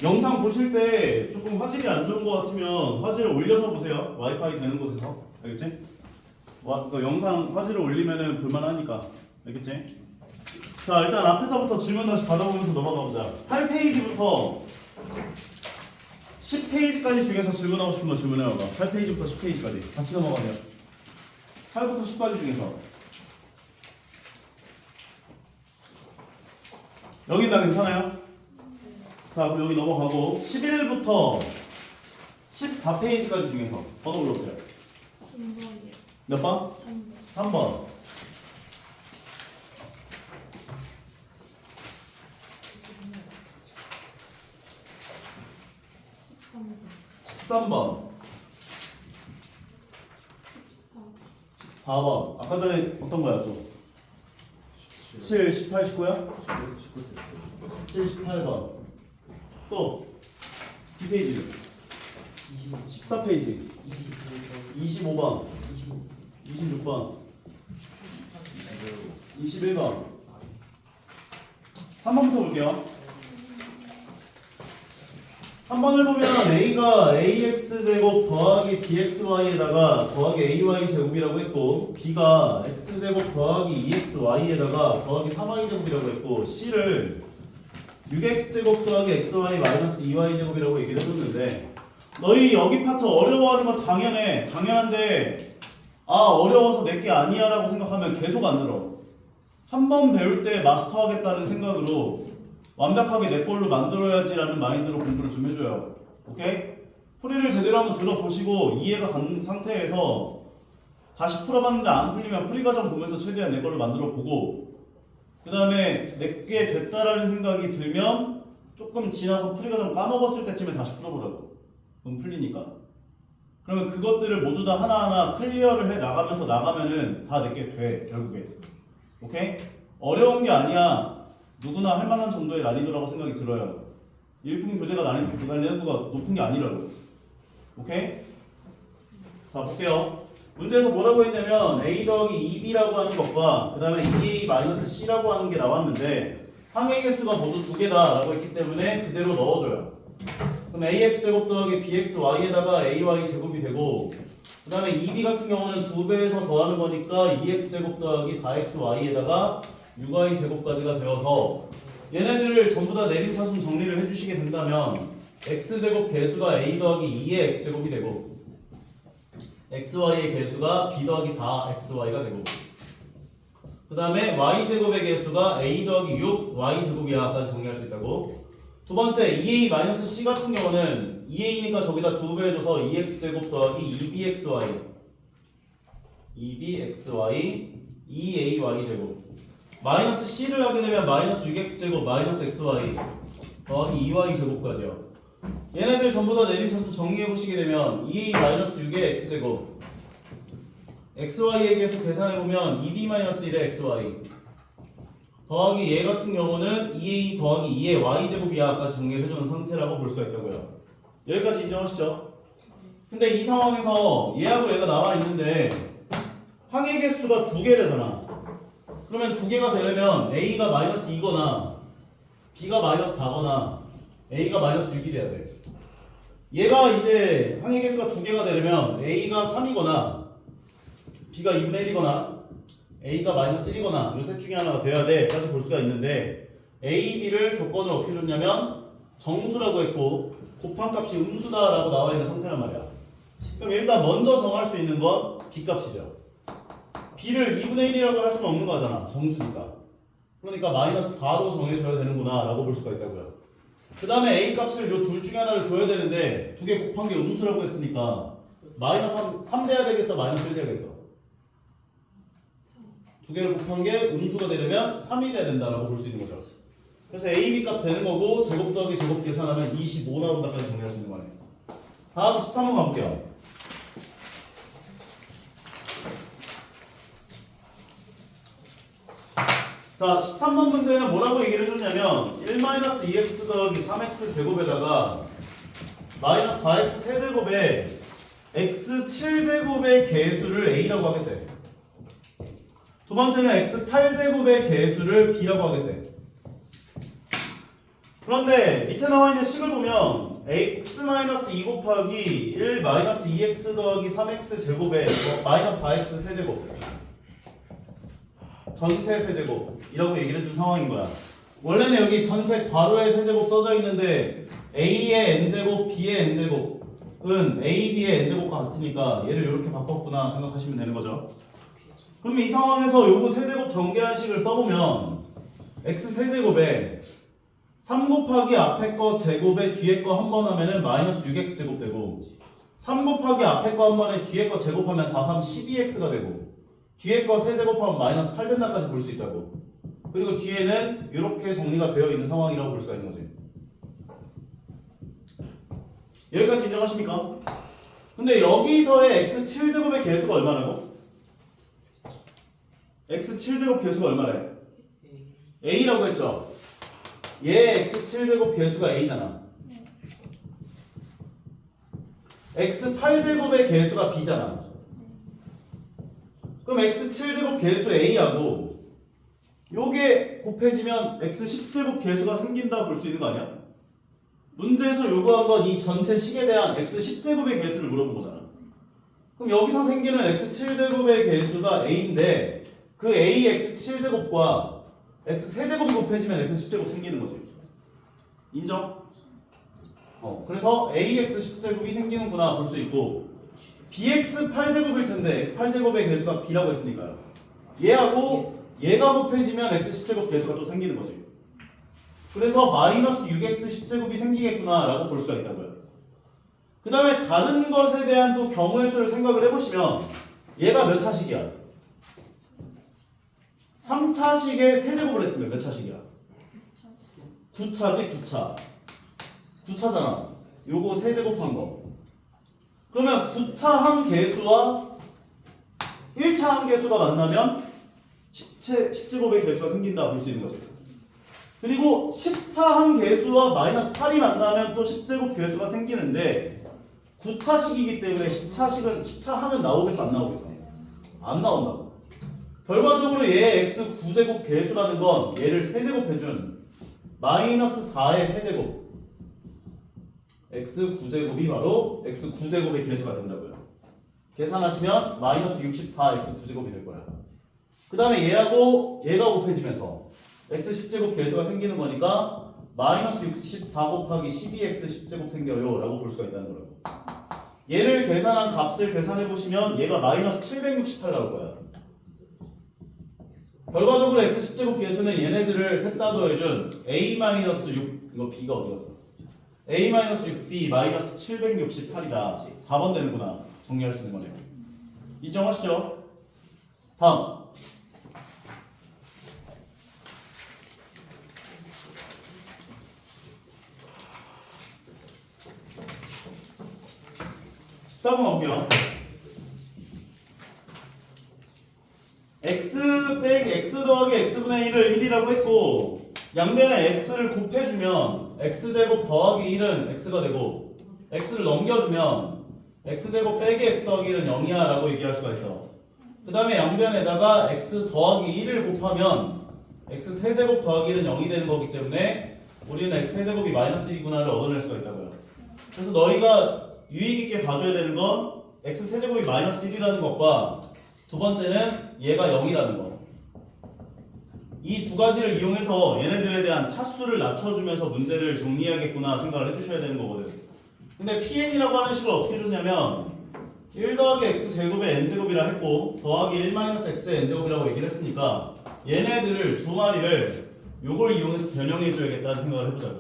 영상 보실 때 조금 화질이 안 좋은 것 같으면 화질을 올려서 보세요. 와이파이 되는 곳에서. 알겠지? 그 영상 화질을 올리면은 볼만하니까. 알겠지? 자, 일단 앞에서부터 질문 다시 받아보면서 넘어가 보자. 8페이지부터 10페이지까지 중에서 질문하고 싶은 거 질문해봐봐. 8페이지부터 10페이지까지. 같이 넘어가세요. 8부터 10까지 중에서. 여기 다 괜찮아요? 자, 그럼 여기 넘어가고 11부터 14페이지까지 중에서 번호 불러보세요. 3번이요. 몇 번? 3번. 3번. 13번. 4번. 아까 전에 어떤 거야 또? 7, 18, 19야? 7, 18번. 또 B페이지 14페이지 25번 26번 21번 3번부터 볼게요. 3번을 보면 A가 AX제곱 더하기 BXY에다가 더하기 AY제곱이라고 했고 B가 X제곱 더하기 2XY에다가 더하기 3Y제곱이라고 했고 C를 6X제곱 더하기 XY 마이너스 2Y제곱이라고 얘기를 해줬는데 너희 여기 파트 어려워하는 건 당연해. 당연한데 아 어려워서 내게 아니야 라고 생각하면 계속 안 늘어. 한 번 배울 때 마스터하겠다는 생각으로 완벽하게 내 걸로 만들어야지라는 마인드로 공부를 좀 해줘요. 오케이? 풀이를 제대로 한번 들어보시고 이해가 간 상태에서 다시 풀어봤는데 안 풀리면 풀이 과정 보면서 최대한 내 걸로 만들어 보고 그 다음에 내게 됐다라는 생각이 들면 조금 지나서 풀이 과정 까먹었을 때쯤에 다시 풀어보라고. 그럼 풀리니까. 그러면 그것들을 모두 다 하나하나 클리어를 해 나가면서 나가면은 다 내게 돼 결국에. 오케이? 어려운 게 아니야. 누구나 할 만한 정도의 난이도라고 생각이 들어요. 일품 교재가 난이도가 높은 게 아니라고. 오케이? 자 볼게요. 문제에서 뭐라고 했냐면 A 더하기 2B라고 하는 것과 그 다음에 2A-C라고 하는 게 나왔는데 항의 개수가 모두 2개다 라고 했기 때문에 그대로 넣어줘요. 그럼 AX제곱 더하기 BXY에다가 AY제곱이 되고 그 다음에 2B 같은 경우는 2배에서 더하는 거니까 2X제곱 더하기 4XY에다가 6y제곱까지가 되어서 얘네들을 전부 다 내림차순 정리를 해주시게 된다면 x제곱 배수가 a 더하기 2의 x제곱이 되고 xy의 배수가 b 더하기 4xy가 되고 그 다음에 y제곱의 개수가 a 더하기 6 y제곱이야까지 정리할 수 있다고. 두 번째 2a-c 같은 경우는 2a니까 저기다 2배 해줘서 2x제곱 더하기 2bxy 2aｙ제곱 마이너스 c를 하게 되면 마이너스 6x제곱 마이너스 xy 더하기 2y제곱까지요. 얘네들 전부 다 내림차순 정리해보시게 되면 2a-6의 x제곱 xy의 개수 계산해보면 2b-1의 xy 더하기 얘 같은 경우는 2a 더하기 2의 y제곱이야까지 정리해주는 상태라고 볼 수가 있다고요. 여기까지 인정하시죠? 근데 이 상황에서 얘하고 얘가 나와 있는데 항의 개수가 2개래잖아. 그러면 2개가 되려면 A가 마이너스 2거나 B가 마이너스 4거나 A가 마이너스 6이 돼야 돼. 얘가 이제 항의 개수가 2개가 되려면 A가 3이거나 B가 2분의 1이거나 A가 마이너스 1이거나 이 셋 중에 하나가 돼야 돼까지 볼 수가 있는데 A, B를 조건을 어떻게 줬냐면 정수라고 했고 곱한값이 음수다라고 나와 있는 상태란 말이야. 그럼 일단 먼저 정할 수 있는 건 B값이죠. B를 2분의 1이라고 할 수는 없는 거잖아. 정수니까. 그러니까 마이너스 4로 정해줘야 되는구나 라고 볼 수가 있다고요. 그 다음에 A 값을 요 둘 중에 하나를 줘야 되는데 2개 곱한 게 음수라고 했으니까 마이너스 3 돼야 되겠어? 마이너스 1 돼야겠어? 2개를 곱한 게 음수가 되려면 3이 돼야 된다라고 볼 수 있는 거죠. 그래서 A, B 값 되는 거고 제곱 더하기 제곱 계산하면 25 나온다까지 정리할 수 있는 거네요. 다음 13번 가볼게요. 자, 13번 문제는 뭐라고 얘기를 해줬냐면 1-2x 더하기 3x 제곱에다가 마이너스 4x 세제곱에 x 7제곱의 개수를 a라고 하겠대. 두 번째는 x 8제곱의 개수를 b라고 하겠대. 그런데 밑에 나와 있는 식을 보면 x-2 곱하기 1 마이너스 2x 더하기 3x 제곱에 마이너스 4x 세제곱 전체 세제곱이라고 얘기를 해준 상황인 거야. 원래는 여기 전체 괄호에 세제곱 써져 있는데 a의 n제곱 b의 n제곱은 a, b의 n제곱과 같으니까 얘를 이렇게 바꿨구나 생각하시면 되는 거죠. 그러면 이 상황에서 요거 세제곱 전개한식을 써보면 x 세제곱에 3 곱하기 앞에 거 제곱에 뒤에 거 한 번 하면은 마이너스 6x 제곱 되고 3 곱하기 앞에 거 한 번에 뒤에 거 제곱하면 4, 3, 12x가 되고 뒤에 거 세제곱하면 마이너스 8 된다까지 볼 수 있다고. 그리고 뒤에는 이렇게 정리가 되어 있는 상황이라고 볼 수가 있는 거지. 여기까지 인정하십니까? 근데 여기서의 x7제곱의 개수가 얼마라고? x7제곱 개수가 얼마래? a라고 했죠? 얘 x7제곱 개수가 a잖아. x8제곱의 개수가 b잖아. 그럼 x7제곱 개수 a하고 요게 곱해지면 x10제곱 개수가 생긴다 볼 수 있는 거 아니야? 문제에서 요구한 건 이 전체 식에 대한 x10제곱의 개수를 물어본 거잖아. 그럼 여기서 생기는 x7제곱의 개수가 a인데 그 a x7제곱과 x3제곱이 곱해지면 x10제곱 생기는 거지. 인정? 그래서 ax10제곱이 생기는구나 볼 수 있고 bx8제곱일 텐데 x8제곱의 개수가 b라고 했으니까요. 얘하고 얘가 곱해지면 x10제곱 개수가 또 생기는 거지. 그래서 마이너스 6x10제곱이 생기겠구나 라고 볼 수가 있다고요. 그 다음에 다른 것에 대한 또 경우의 수를 생각을 해보시면 얘가 몇 차식이야? 3차식에 세제곱을 했으면 몇 차식이야? 9차지 9차. 9차잖아. 요거 세제곱한 거. 그러면 9차 한 개수와 1차 한 개수가 만나면 10제곱의 개수가 생긴다 볼 수 있는 거지. 그리고 10차 한 개수와 마이너스 8이 만나면 또 10제곱 개수가 생기는데 9차식이기 때문에 10차 하면 나오겠어 안 나오겠어? 안 나온다고. 결과적으로 얘 x9제곱 개수라는 건 얘를 세제곱해준 마이너스 4의 세제곱 x9제곱이 바로 x9제곱의 개수가 된다고요. 계산하시면 마이너스 64 x9제곱이 될 거야. 그 다음에 얘하고 얘가 곱해지면서 x10제곱 개수가 생기는 거니까 마이너스 64 곱하기 12x10제곱 생겨요 라고 볼 수가 있다는 거라고. 얘를 계산한 값을 계산해보시면 얘가 마이너스 768 나올 거야. 결과적으로 x10제곱 개수는 얘네들을 셋 다 더해준 a-6 이거 b가 어디 갔어? a-6b 마이너스 768이다. 4번 되는구나. 정리할 수 있는 거네요. 인정하시죠? 다음 14번 가볼게요. x 빼기 x 더하기 x분의 1을 1이라고 했고 양변에 x를 곱해주면 x제곱 더하기 1은 x가 되고 x를 넘겨주면 x제곱 빼기 x 더하기 1은 0이야 라고 얘기할 수가 있어. 그 다음에 양변에다가 x 더하기 1을 곱하면 x 세제곱 더하기 1은 0이 되는 거기 때문에 우리는 x 세제곱이 마이너스 1이구나를 얻어낼 수가 있다고요. 그래서 너희가 유익 있게 봐줘야 되는 건 x 세제곱이 마이너스 1이라는 것과 두 번째는 얘가 0이라는 거. 이 두 가지를 이용해서 얘네들에 대한 차수를 낮춰주면서 문제를 정리해야겠구나 생각을 해주셔야 되는 거거든. 근데 PN이라고 하는 식을 어떻게 줬냐면 1 더하기 x 제곱의 n제곱이라 했고 더하기 1 마이너스 x의 n제곱이라고 얘기를 했으니까 얘네들을 두 마리를 요걸 이용해서 변형해줘야겠다는 생각을 해보자고요.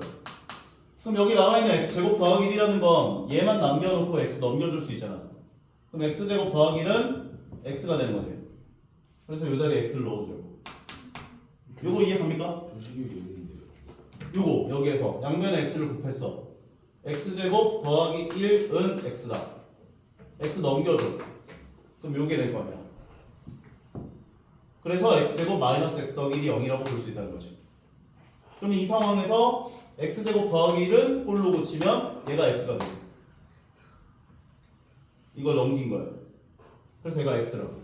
그럼 여기 나와있는 x제곱 더하기 1이라는 건 얘만 남겨놓고 x 넘겨줄 수 있잖아. 그럼 x제곱 더하기 1은 x가 되는 거지. 그래서 이 자리에 x를 넣어주려고. 요거 이해갑니까? 요거 여기에서 양면에 x를 곱했어. x제곱 더하기 1은 x다. x 넘겨줘. 그럼 요게 될 거 아니야. 그래서 x제곱 마이너스 x 더하기 1이 0이라고 볼 수 있다는 거지. 그럼 이 상황에서 x제곱 더하기 1은 홀로 고치면 얘가 x가 되지. 이걸 넘긴 거예요. 그래서 얘가 x라고.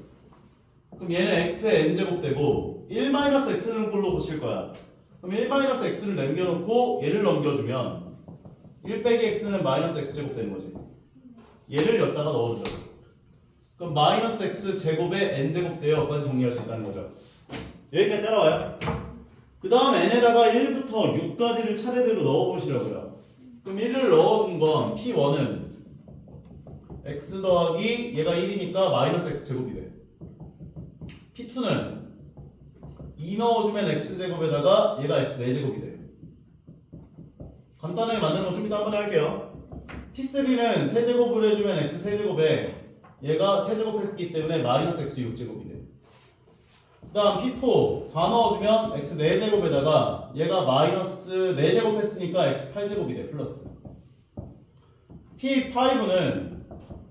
그럼 얘는 x의 n제곱 되고 1 마이너스 x는 홀로 고칠 거야. 그럼 그럼 1-x를 남겨놓고 얘를 넘겨주면 1 빼기 x는 마이너스 x제곱 되는 거지. 얘를 여기다가 넣어주죠. 그럼 마이너스 x제곱에 n제곱 되어까지 정리할 수 있다는 거죠. 여기까지 따라와요. 그 다음 n에다가 1부터 6까지를 차례대로 넣어보시라고요. 그럼 1을 넣어준 건 p1은 x 더하기 얘가 1이니까 마이너스 x제곱이 돼. p2는 2 넣어주면 x제곱에다가 얘가 x 4제곱이 돼. 간단하게 만드는 건 좀 이따 한번 할게요. p3는 세제곱을 해주면 x 세제곱에 얘가 세제곱했기 때문에 마이너스 x 6제곱이 돼. 그 다음 p4 4 넣어주면 x 4제곱에다가 얘가 마이너스 4제곱 했으니까 x 8제곱이 돼. 플러스 p5는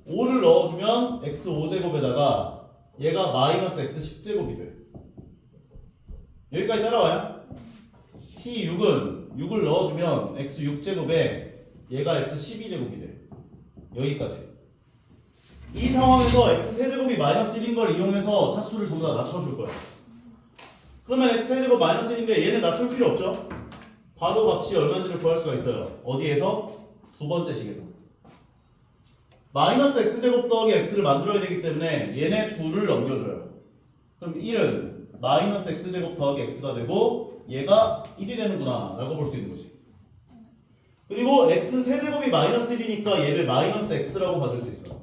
5를 넣어주면 x 5제곱에다가 얘가 마이너스 x 10제곱이 돼. 여기까지 따라와요. p6은 6을 넣어주면 x 6제곱에 얘가 x 12제곱이 돼. 여기까지. 이 상황에서 x 세제곱이 마이너스 1인 걸 이용해서 차수를 전부 다 낮춰줄 거야. 그러면 x 세제곱 마이너스 1인데 얘는 낮출 필요 없죠? 바로 값이 얼마인지를 구할 수가 있어요. 어디에서? 두 번째 식에서. 마이너스 x제곱 더하기 x를 만들어야 되기 때문에 얘네 둘을 넘겨줘요. 그럼 1은 마이너스 x제곱 더하기 x가 되고 얘가 1이 되는구나 라고 볼 수 있는 거지. 그리고 x 세제곱이 마이너스 1이니까 얘를 마이너스 x라고 봐줄 수 있어.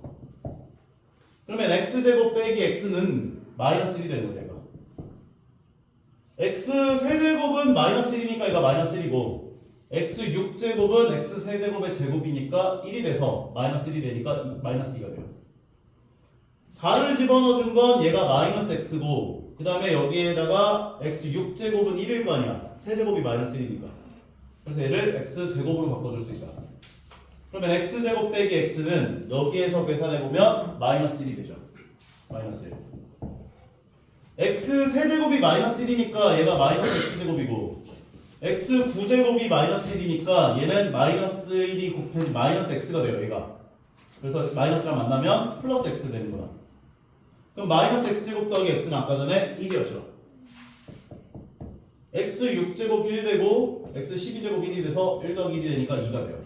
그러면 x제곱 빼기 x는 마이너스 1이 되는 거지 얘가. x 세제곱은 마이너스 1이니까 얘가 마이너스 1이고 x 6제곱은 x 세제곱의 제곱이니까 1이 돼서 마이너스 1이 되니까 마이너스 2가 돼요. 4를 집어넣어준 건 얘가 마이너스 x고 그 다음에 여기에다가 x 6제곱은 1일 거 아니야. 세제곱이 마이너스 1이니까. 그래서 얘를 x제곱으로 바꿔줄 수 있다. 그러면 x제곱 빼기 x는 여기에서 계산해보면 마이너스 1이 되죠. 마이너스 1. x 세제곱이 마이너스 1이니까 얘가 마이너스 x제곱이고 x 9제곱이 마이너스 1이니까 얘는 마이너스 1이 곱해지 마이너스 x가 돼요 얘가. 그래서 마이너스랑 만나면 플러스 x 되는구나. 그럼 마이너스 x제곱 더하기 x는 아까 전에 1이었죠. x 6제곱 1 되고 x 12제곱 1이 돼서 1 더하기 1이 되니까 2가 돼요.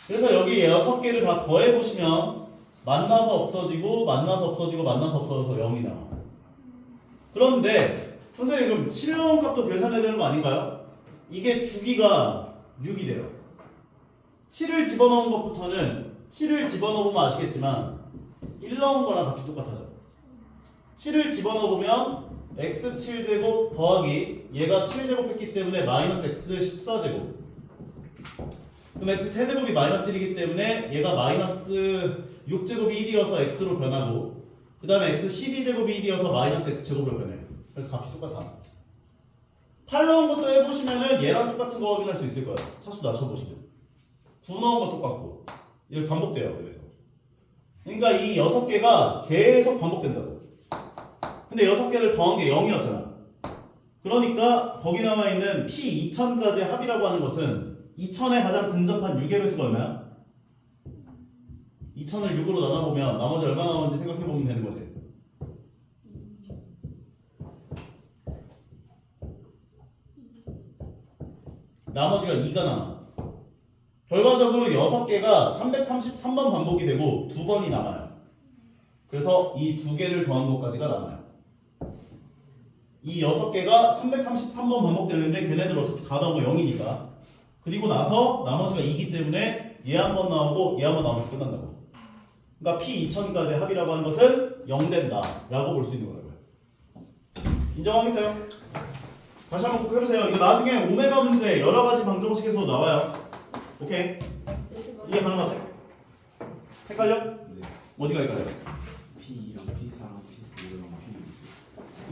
그래서 여기 6개를 다 더해보시면 만나서 없어지고 만나서 없어지고 만나서 없어져서 0이 나와. 그런데 선생님 그럼 7 넣은 값도 계산해야 되는 거 아닌가요? 이게 주기가 6이 돼요. 7을 집어넣은 것부터는 7을 집어넣으면 아시겠지만 1 넣은 거랑 값이 똑같아져. 7을 집어넣으면 x 7제곱 더하기 얘가 7제곱 했기 때문에 마이너스 x 14제곱. 그럼 x 세제곱이 마이너스 1이기 때문에 얘가 마이너스 6제곱이 1이어서 x로 변하고 그 다음에 x 12제곱이 1이어서 마이너스 x제곱으로 변해요. 그래서 값이 똑같아. 8 넣은 것도 해보시면은 얘랑 똑같은 거 확인할 수 있을 거예요. 차수 낮춰보시면 9 넣은 거 똑같고 이거 반복돼요. 그래서 그러니까 이 6개가 계속 반복된다고. 근데 6개를 더한 게 0이었잖아. 그러니까 거기 남아있는 P2000까지 합이라고 하는 것은 2000에 가장 근접한 6의 배수가 얼마야? 2000을 6으로 나눠보면 나머지 얼마 나오는지 생각해보면 되는 거지. 나머지가 2가 남아. 결과적으로 6개가 333번 반복이 되고 2번이 남아요. 그래서 이 2개를 더한 것까지가 남아요. 이 6개가 333번 반복되는데 걔네들 어차피 다 더하고 0이니까. 그리고 나서 나머지가 2기 때문에 얘 한 번 나오고 얘 한 번 나오면서 끝난다고. 그러니까 P2000까지 합이라고 하는 것은 0 된다 라고 볼 수 있는 거예요. 인정하겠어요? 다시 한번 꼭 해보세요. 이거 나중에 오메가 문제 여러 가지 방정식에서 나와요. 오케이? 이해 가능하대? 헷갈려? 네. 어디가 헷갈려? P랑 P4랑 P4랑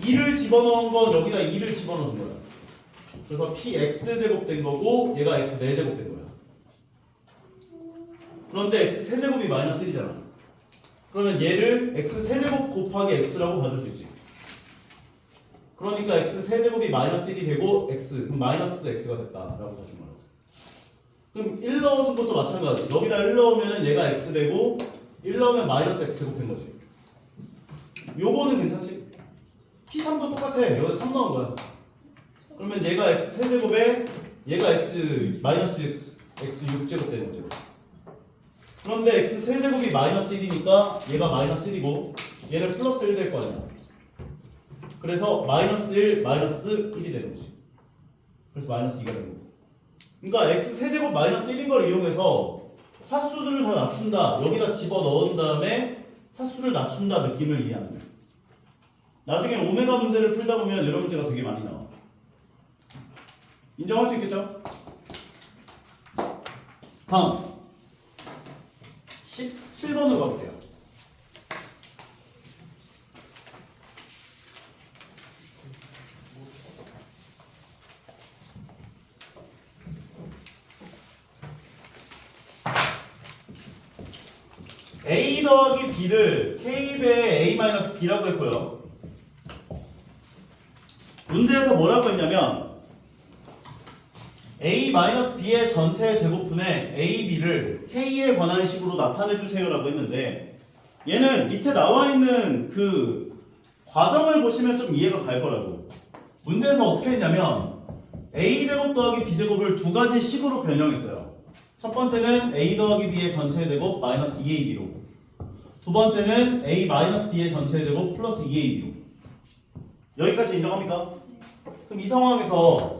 P 2를 집어넣은 건 여기다 2를 집어넣은 거야. 그래서 px제곱 된 거고 얘가 x 4제곱 된 거야. 그런데 x 세제곱이 마이너스 1이잖아. 그러면 얘를 x 세제곱 곱하기 x라고 봐줄 수 있지. 그러니까 x 세제곱이 마이너스 1이 되고 x 그럼 마이너스 x가 됐다라고 봐준 거야. 그럼 1 넣어준 것도 마찬가지. 여기다 1 넣으면 얘가 x 되고 1 넣으면 마이너스 x제곱 된 거지. 요거는 괜찮지? P3도 똑같아. 여기다 3 넣은 거야. 그러면 얘가 x 세제곱에 얘가 x 마이너스 x 6제곱 되는 거죠. 그런데 x 세제곱이 마이너스 1이니까 얘가 마이너스 1이고 얘는 플러스 1 될 거 아니야. 그래서 마이너스 1 마이너스 1이 되는 거지. 그래서 마이너스 2가 되는 거고. 그러니까 x 세제곱 마이너스 1인 걸 이용해서 차수들을 다 낮춘다. 여기다 집어 넣은 다음에 차수를 낮춘다 느낌을 이해하는 거야. 나중에 오메가 문제를 풀다 보면 이런 문제가 되게 많이 나와. 인정할 수 있겠죠? 다음 17번으로 가볼게요. a 더하기 b를 k배의 a-b라고 했고요. 문제에서 뭐라고 했냐면 a-b의 전체 제곱분의 a,b를 k에 관한 식으로 나타내주세요 라고 했는데 얘는 밑에 나와있는 그 과정을 보시면 좀 이해가 갈 거라고. 문제에서 어떻게 했냐면 a제곱 더하기 b제곱을 두 가지 식으로 변형했어요. 첫 번째는 a 더하기 b의 전체 제곱 마이너스 2ab로, 두 번째는 a-b의 전체 제곱 플러스 2ab로. 여기까지 인정합니까? 그럼 이 상황에서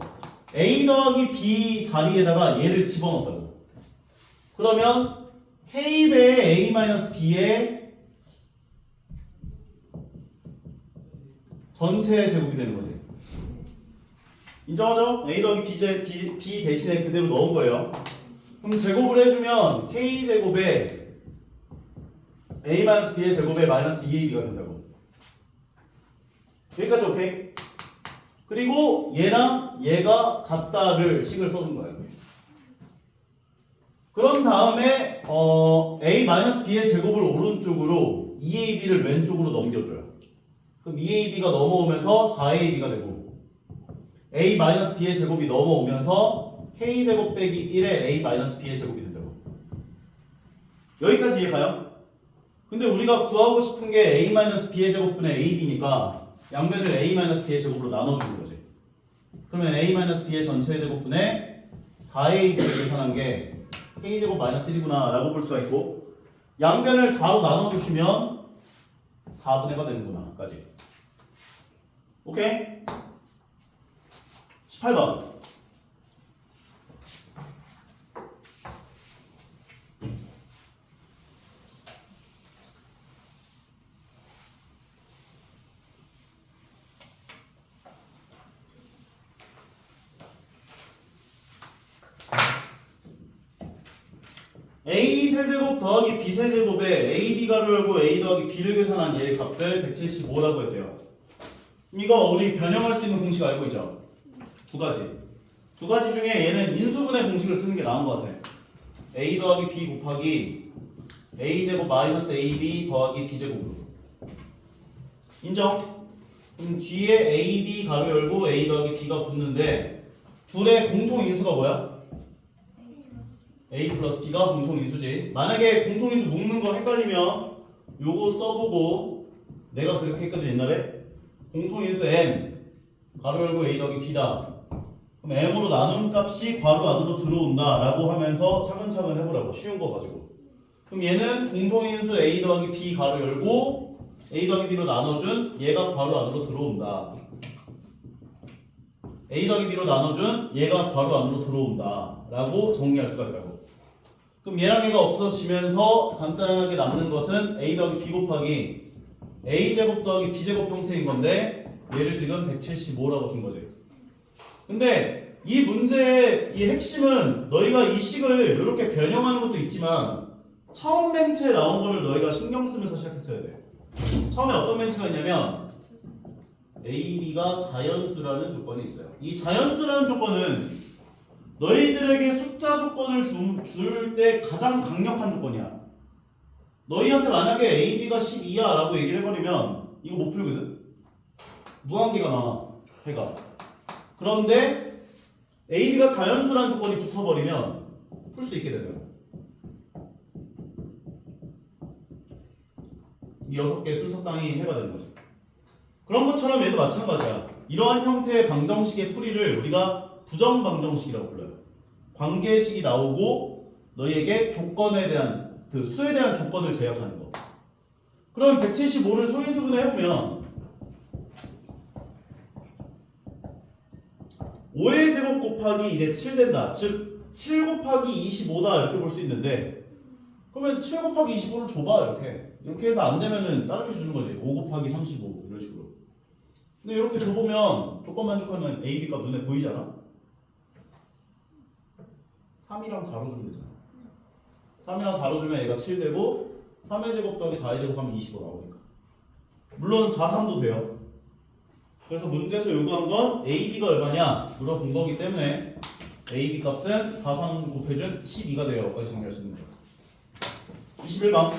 a 더하기 b 자리에다가 얘를 집어넣었다고. 그러면 k배의 a-b의 전체 제곱이 되는 거지. 인정하죠? a 더하기 b 대신에 그대로 넣은 거예요. 그럼 제곱을 해주면 k제곱에 a-b의 제곱에 마이너스 2ab가 된다고. 여기까지 오케이? 그리고 얘랑 얘가 같다를 식을 써준 거예요. 그런 다음에 a-b의 제곱을 오른쪽으로 2ab를 왼쪽으로 넘겨줘요. 그럼 2ab가 넘어오면서 4ab가 되고 a-b의 제곱이 넘어오면서 k제곱 빼기 1의 a-b의 제곱이 된다고. 여기까지 이해가요? 근데 우리가 구하고 싶은 게 a-b의 제곱분의 ab니까 양면을 a-b의 제곱으로 나눠주는 거지. 그러면 a-b의 전체 제곱분의 4ab를 계산한 게 k제곱 마이너스 1이구나 라고 볼 수가 있고, 양면을 4로 나눠주시면 4분의 가 되는구나 까지. 오케이? 18번 a 세제곱 더하기 b 세제곱에 a b가로 열고 a 더하기 b를 계산한 얘의 값을 175라고 했대요. 이거 우리 변형할 수 있는 공식 알고 있죠? 두 가지 중에 얘는 인수분해 공식을 쓰는 게 나은 것 같아. a 더하기 b 곱하기 a 제곱 마이너스 ab 더하기 b 제곱으로. 인정? 그럼 뒤에 a b 가로 열고 a 더하기 b가 붙는데 둘의 공통 인수가 뭐야? a 플러스 b가 공통인수지. 만약에 공통인수 묶는 거 헷갈리면 요거 써보고, 내가 그렇게 했거든 옛날에. 공통인수 m 가로 열고 a 더하기 b다. 그럼 m으로 나눈 값이 괄호 안으로 들어온다 라고 하면서 차근차근 해보라고. 쉬운 거 가지고. 그럼 얘는 공통인수 a 더하기 b 가로 열고 a 더하기 b로 나눠준 얘가 괄호 안으로 들어온다. a 더하기 b로 나눠준 얘가 괄호 안으로 들어온다 라고 정리할 수가 있다고. 그럼 얘랑 얘가 없어지면서 간단하게 남는 것은 a 더하기 b 곱하기 a 제곱 더하기 b 제곱 형태인 건데 얘를 지금 175라고 준 거지. 근데 이 문제의 이 핵심은 너희가 이 식을 이렇게 변형하는 것도 있지만 처음 멘트에 나온 거를 너희가 신경 쓰면서 시작했어야 돼. 처음에 어떤 멘트가 있냐면 a, b가 자연수라는 조건이 있어요. 이 자연수라는 조건은 너희들에게 숫자 조건을 줄 때 가장 강력한 조건이야. 너희한테 만약에 a, b가 12야 라고 얘기를 해버리면 이거 못 풀거든? 무한계가 나와, 해가. 그런데 a, b가 자연수라는 조건이 붙어버리면 풀 수 있게 되는 거야. 이 6개 순서쌍이 해가 되는 거지. 그런 것처럼 얘도 마찬가지야. 이러한 형태의 방정식의 풀이를 우리가 부정방정식이라고 불러요. 관계식이 나오고 너희에게 조건에 대한 그 수에 대한 조건을 제약하는 거. 그럼 175를 소인수분해 해보면 5의 제곱 곱하기 이제 7 된다. 즉 7 곱하기 25다 이렇게 볼 수 있는데 그러면 7 곱하기 25를 줘봐 이렇게 해서 안 되면은 다른 게 주는 거지. 5 곱하기 35 이런 식으로. 근데 이렇게 줘보면 조건 만족하는 A, B 값 눈에 보이잖아. 3이랑 4로 주면 되잖아. 3이랑 4로 주면 얘가 7 되고 3의 제곱 더하기 4의 제곱 하면 25 나오니까. 물론 4, 3도 돼요. 그래서 문제에서 요구한 건 A, B가 얼마냐 물어본 거기 때문에 A, B 값은 4, 3 곱해준 12가 돼요. 여기까지 정리할 수 있는 거예요. 21번.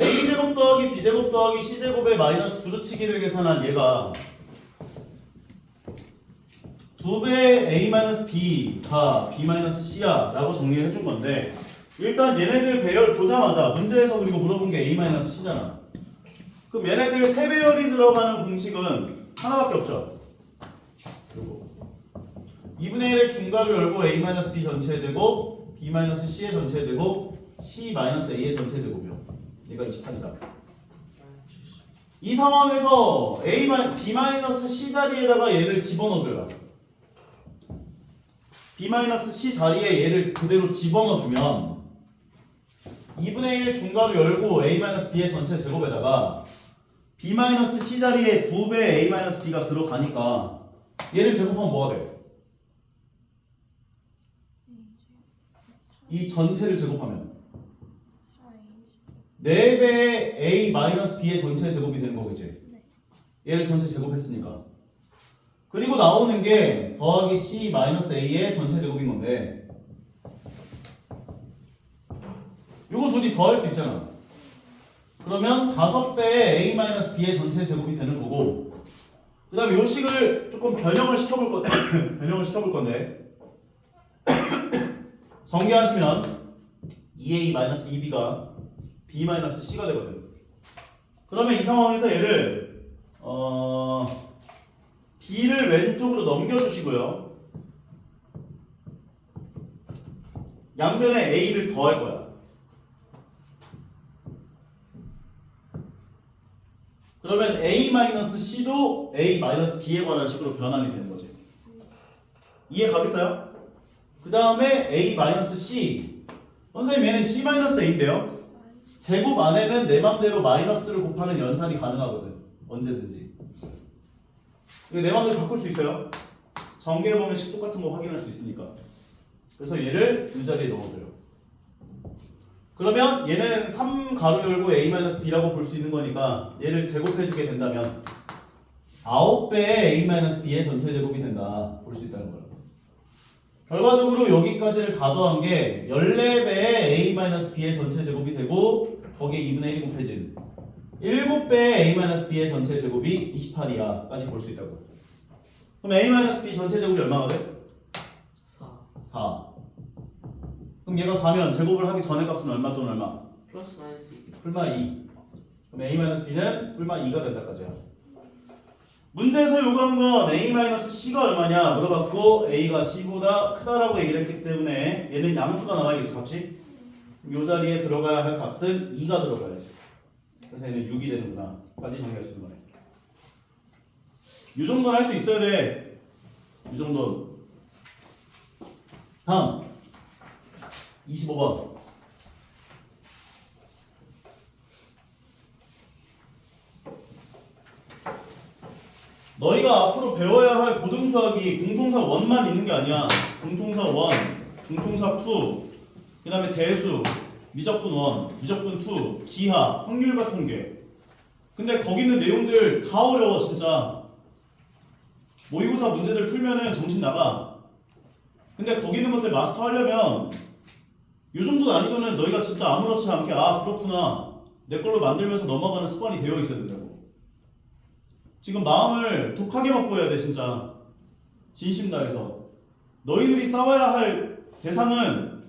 A제곱 더하기 B제곱 더하기 C제곱의 마이너스 두루치기를 계산한 얘가 2배 A-B가 B-C야 라고 정리해 준 건데 일단 얘네들 배열 보자마자 문제에서 그리고 물어본 게 A-C잖아. 그럼 얘네들 세 배열이 들어가는 공식은 하나밖에 없죠. 그리고 2분의 1의 중괄호 열고 A-B 전체 제곱 B-C의 전체 제곱 C-A의 전체 제곱이요. 얘가 28이다. 이 상황에서 B-C 자리에다가 얘를 집어넣어줘요. B-C 자리에 얘를 그대로 집어넣어주면 2분의 1 중괄호 열고 A-B의 전체 제곱에다가 B-C 자리에 2배 A-B가 들어가니까 얘를 제곱하면 뭐가 돼? 이 전체를 제곱하면 4배의 A-B의 전체 제곱이 되는 거겠지? 얘를 전체 제곱했으니까. 그리고 나오는 게 더하기 C-A의 전체 제곱인 건데 이거 둘이 더할 수 있잖아. 그러면 5배의 A-B의 전체 제곱이 되는 거고 그 다음에 요 식을 조금 변형을 시켜볼 건데 전개하시면 2A-2B가 B-C가 되거든. 그러면 이 상황에서 얘를 B를 왼쪽으로 넘겨주시고요. 양변에 A를 더할 거야. 그러면 A-C도 A-B에 관한 식으로 변환이 되는 거지. 이해 가겠어요? 그 다음에 A-C. 선생님 얘는 C-A인데요. 제곱 안에는 내 맘대로 마이너스를 곱하는 연산이 가능하거든. 언제든지. 이거 내 맘대로 바꿀 수 있어요. 전개해보면 식 똑같은 거 확인할 수 있으니까. 그래서 얘를 이 자리에 넣어줘요. 그러면 얘는 3 가로 열고 A-B라고 볼 수 있는 거니까 얘를 제곱해주게 된다면 9배의 A-B의 전체 제곱이 된다. 볼 수 있다는 거예요. 결과적으로 여기까지를 다 더한 게 14배의 A-B의 전체 제곱이 되고 거기에 2분의 1이 곱해진 7배의 A-B의 전체 제곱이 28이야 까지 볼 수 있다고. 그럼 A-B 전체 제곱이 얼마가 돼? 4. 그럼 얘가 4면 제곱을 하기 전에 값은 얼마 또는 얼마? 플러스 마이너스 2. 뿔마 2. 그럼 A-B는 뿔마 2가 된다까지야. 문제에서 요구한 건 A-C가 얼마냐 물어봤고 A가 C보다 크다라고 얘기를 했기 때문에 얘는 양수가 나와야겠지 값이? 요 자리에 들어가야 할 값은 2가 들어가야지. 그래서 얘는 6이 되는구나 까지 정리할 수 있는 거네. 요 정도는 할 수 있어야 돼. 요 정도. 다음 25번. 너희가 앞으로 배워야 할 고등수학이 공통사 1만 있는 게 아니야. 공통사 1, 공통사 2, 그 다음에 대수, 미적분 1, 미적분 2, 기하, 확률과 통계. 근데 거기 있는 내용들 다 어려워 진짜. 모의고사 문제들 풀면은 정신 나가. 근데 거기 있는 것들 마스터 하려면 요 정도 난이도는 너희가 진짜 아무렇지 않게 아 그렇구나 내 걸로 만들면서 넘어가는 습관이 되어 있어야 된다고. 지금 마음을 독하게 먹고 해야 돼 진짜. 진심 다해서. 너희들이 싸워야 할 대상은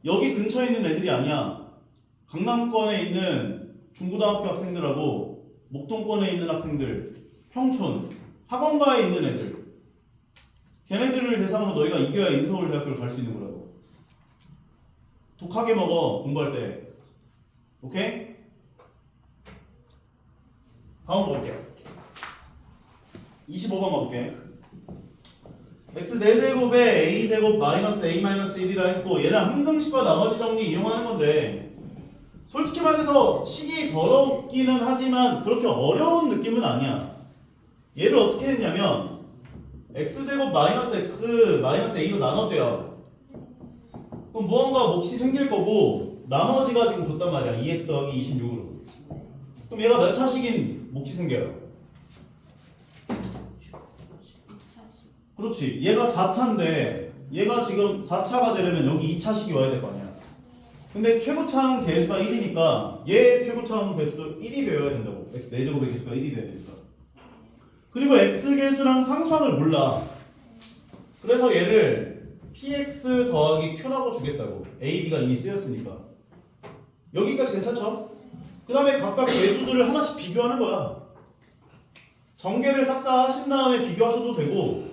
여기 근처에 있는 애들이 아니야. 강남권에 있는 중고등학교 학생들하고 목동권에 있는 학생들, 평촌, 학원가에 있는 애들. 걔네들을 대상으로 너희가 이겨야 인서울대학교를 갈 수 있는 거라고. 독하게 먹어, 공부할 때. 오케이? 다음 볼게요. 25번 가볼게. x 4제곱에 a제곱 마이너스 a 마이너스 1이라 했고 얘는 항등식과 나머지 정리 이용하는 건데 솔직히 말해서 식이 더럽기는 하지만 그렇게 어려운 느낌은 아니야. 얘를 어떻게 했냐면 x제곱 마이너스 x 마이너스 a로 나눴대요. 그럼 무언가 몫이 생길 거고 나머지가 지금 줬단 말이야. 2x 더하기 26으로. 그럼 얘가 몇 차식인 몫이 생겨요? 2차식. 그렇지. 얘가 4차인데 얘가 지금 4차가 되려면 여기 2차식이 와야 될 거 아니야. 근데 최고차항 개수가 1이니까 얘 최고차항 개수도 1이 되어야 된다고. x 4제곱의 개수가 1이 돼야 되니까. 그리고 x 개수랑 상수항을 몰라. 그래서 얘를 px 더하기 q라고 주겠다고. a, b가 이미 쓰였으니까. 여기까지 괜찮죠? 그 다음에 각각 개수들을 하나씩 비교하는 거야. 전개를 싹 다 하신 다음에 비교하셔도 되고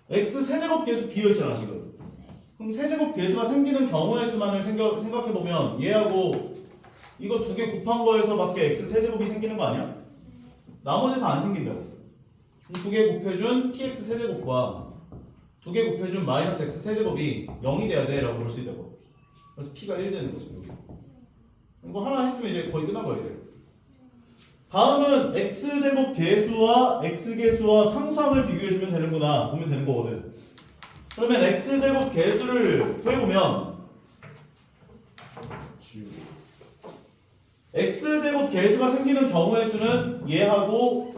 x 세제곱 개수 비어있잖아 지금. 그럼 세제곱 개수가 생기는 경우의 수만을 생각해보면 얘하고 이거 두 개 곱한 거에서밖에 x 세제곱이 생기는 거 아니야? 나머지에서 안 생긴다고. 두 개 곱해준 px 세제곱과 두 개 곱해준 마이너스 x 세제곱이 0이 돼야 돼 라고 볼 수 있다고. 그래서 p가 1 되는 거죠 여기서. 이거 하나 했으면 이제 거의 끝난 거야 이제. 다음은 x제곱 개수와 x개수와 상수항을 비교해주면 되는구나 보면 되는 거거든. 그러면 x제곱 개수를 구해보면 x제곱 개수가 생기는 경우의 수는 얘하고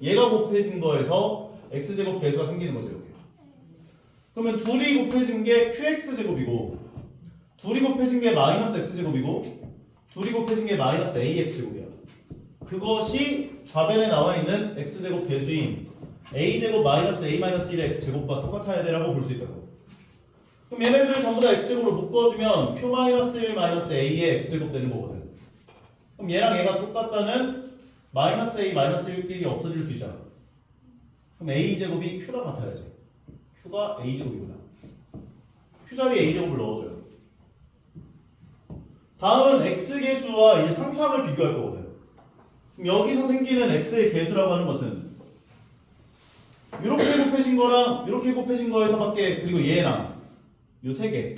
얘가 곱해진 거에서 x제곱 개수가 생기는 거죠 이렇게. 그러면 둘이 곱해진 게 qx제곱이고 둘이 곱해진 게 마이너스 x제곱이고 둘이 곱해진 게 마이너스 ax제곱이야. 그것이 좌변에 나와 있는 x제곱 개수인 a제곱 마이너스 a 마이너스 1의 x제곱과 똑같아야 되라고 볼 수 있다고. 그럼 얘네들을 전부 다 x제곱으로 묶어주면 q 마이너스 1 마이너스 a의 x제곱 되는 거거든. 그럼 얘랑 얘가 똑같다는 마이너스 a 마이너스 1끼리 없어질 수 있잖아. 그럼 a제곱이 q랑 같아야지. q가 a제곱이구나. q 자리에 a제곱을 넣어줘요. 다음은 x개수와 이 상수항을 비교할 거거든. 그럼 여기서 생기는 x의 개수라고 하는 것은 이렇게 곱해진 거랑 이렇게 곱해진 거에서밖에 그리고 얘랑 요 세 개.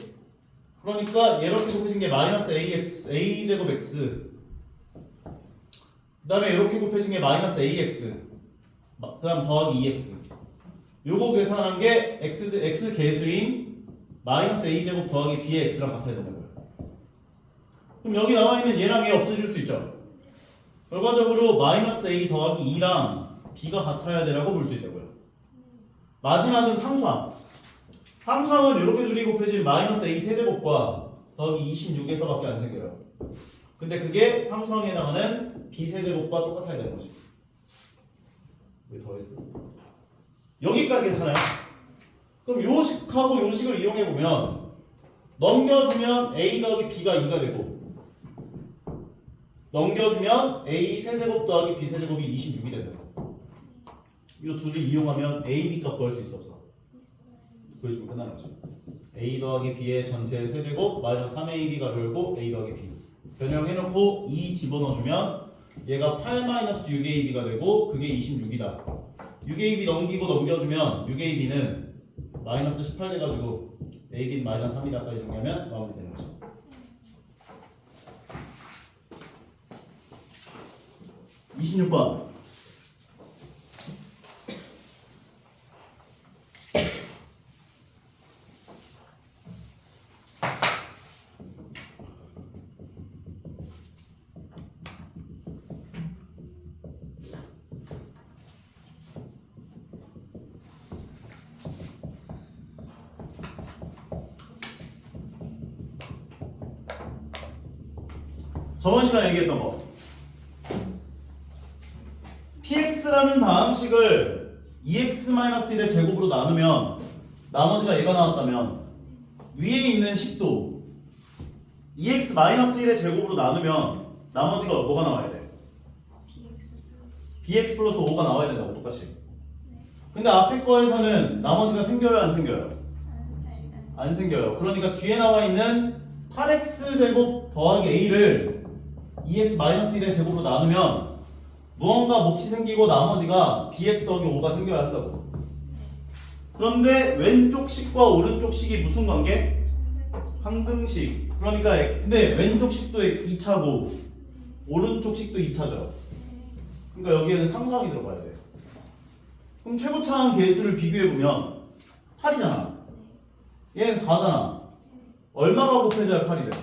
그러니까 이렇게 곱해진 게 마이너스 a 제곱 x. 그다음에 이렇게 곱해진 게 마이너스 ax. 그다음 더하기 2x. 요거 계산한 게 x 개수인 마이너스 a 제곱 더하기 b의 x랑 같아야 된다고요. 그럼 여기 나와 있는 얘랑 얘 없어질 수 있죠. 결과적으로 마이너스 a 더하기 2랑 b가 같아야 되라고 볼 수 있다고요. 마지막은 상수항. 상수항은 이렇게 둘이 곱해진 마이너스 a 세제곱과 더하기 26에서밖에 안 생겨요. 근데 그게 상수항에 해당하는 b 세제곱과 똑같아야 되는 거지. 왜 더했어? 여기까지 괜찮아요? 그럼 요식하고 요식을 이용해보면 넘겨주면 a 더하기 b가 2가 되고 넘겨주면 a 세제곱 더하기 b 세제곱이 26이 된다. 이 둘을 이용하면 a, b 값 구할 수 있어 없어? 구해주면 끝나는 거죠. a 더하기 b의 전체 세제곱 마이너스 3ab가 되고 a 더하기 b 변형해놓고 2 집어넣어주면 얘가 8 마이너스 6ab가 되고 그게 26이다. 6ab 넘기고 넘겨주면 6ab는 마이너스 18 돼가지고 ab는 마이너스 3이다까지 정리하면 마무리되는 거죠. 이 26번 저번 시간에 얘기했던 거 px라는 다항식을 2x-1의 제곱으로 나누면 나머지가 얘가 나왔다면 위에 있는 식도 2x-1의 제곱으로 나누면 나머지가 뭐가 나와야 돼? bx 플러스 5가 나와야 된다고 똑같이. 근데 앞에 거에서는 나머지가 생겨요 안 생겨요? 안 생겨요. 그러니까 뒤에 나와 있는 8x제곱 더하기 a를 2x-1의 제곱으로 나누면 무언가 몫이 생기고 나머지가 bx 더하기 5가 생겨야 한다고. 그런데 왼쪽 식과 오른쪽 식이 무슨 관계? 항등식. 그러니까 근데 왼쪽 식도 2차고 오른쪽 식도 2차죠. 그러니까 여기에는 상수항이 들어가야 돼. 그럼 최고차항 계수를 비교해보면 8이잖아. 얘는 4잖아. 얼마가 곱해져야 8이 돼?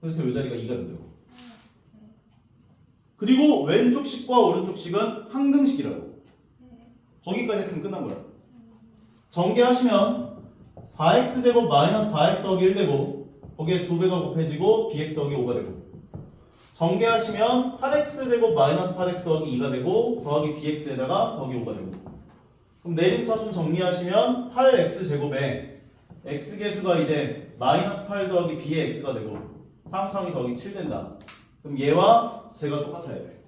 그래서 이 자리가 2가 된다고. 그리고 왼쪽 식과 오른쪽 식은 항등식이라고. 거기까지 했으면 끝난 거야. 전개하시면 4x제곱 마이너스 4x 더하기 1 되고 거기에 2배가 곱해지고 bx 더하기 5가 되고 전개하시면 8x제곱 마이너스 8x 더하기 2가 되고 더하기 bx에다가 더하기 5가 되고 그럼 내림차순 정리하시면 8x제곱에 x계수가 이제 마이너스 8 더하기 b의 x가 되고 상수항이 더하기 7 된다. 그럼 얘와 쟤가 똑같아야 돼.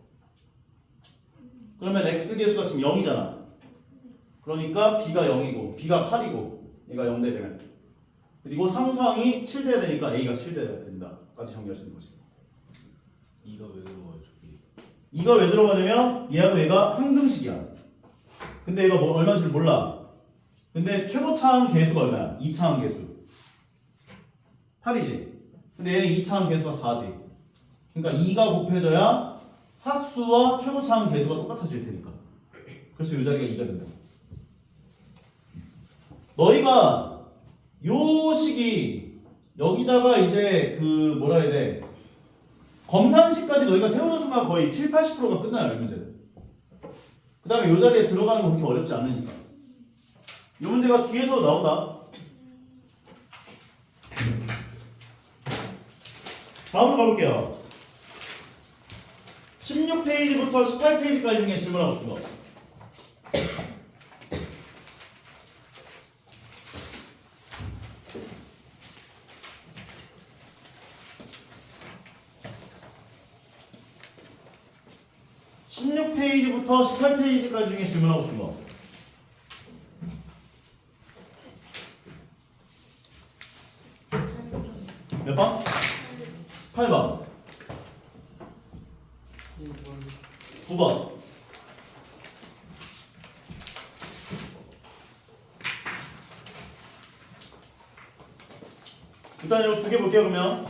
그러면 x계수가 지금 0이잖아. 그러니까 b가 0이고 b가 8이고 얘가 0 되면 그리고 상수항이 7 돼야 되니까 a가 7 돼야 된다. 까지 정리할 수 있는 거지. 2가 왜 들어가요 저기? 2가 왜 들어가냐면 얘하고 얘가 항등식이야. 근데 얘가 뭐 얼마인지 몰라. 근데 최고차항 계수가 얼마야? 2차항 계수 8이지. 근데 얘는 2차항 계수가 4지. 그러니까 2가 곱해져야 차수와 최고차항 계수가 똑같아질 테니까. 그래서 이 자리가 2가 된다. 너희가 요 식이 여기다가 이제 그 뭐라 해야 돼? 검산식까지 너희가 세우는 순간 거의 7, 80%가 끝나요, 이 문제는. 그 다음에 요 자리에 들어가는 건 그렇게 어렵지 않으니까. 이 문제가 뒤에서 나온다. 다음으로 가볼게요. 16페이지부터 18페이지까지 중에 질문하고 싶은 거. (16페이지부터) (18페이지까지) 중에 질문하고 싶은 거. 몇 번? 18번. 9번. 일단 이거 두 개 볼게요, 그러면.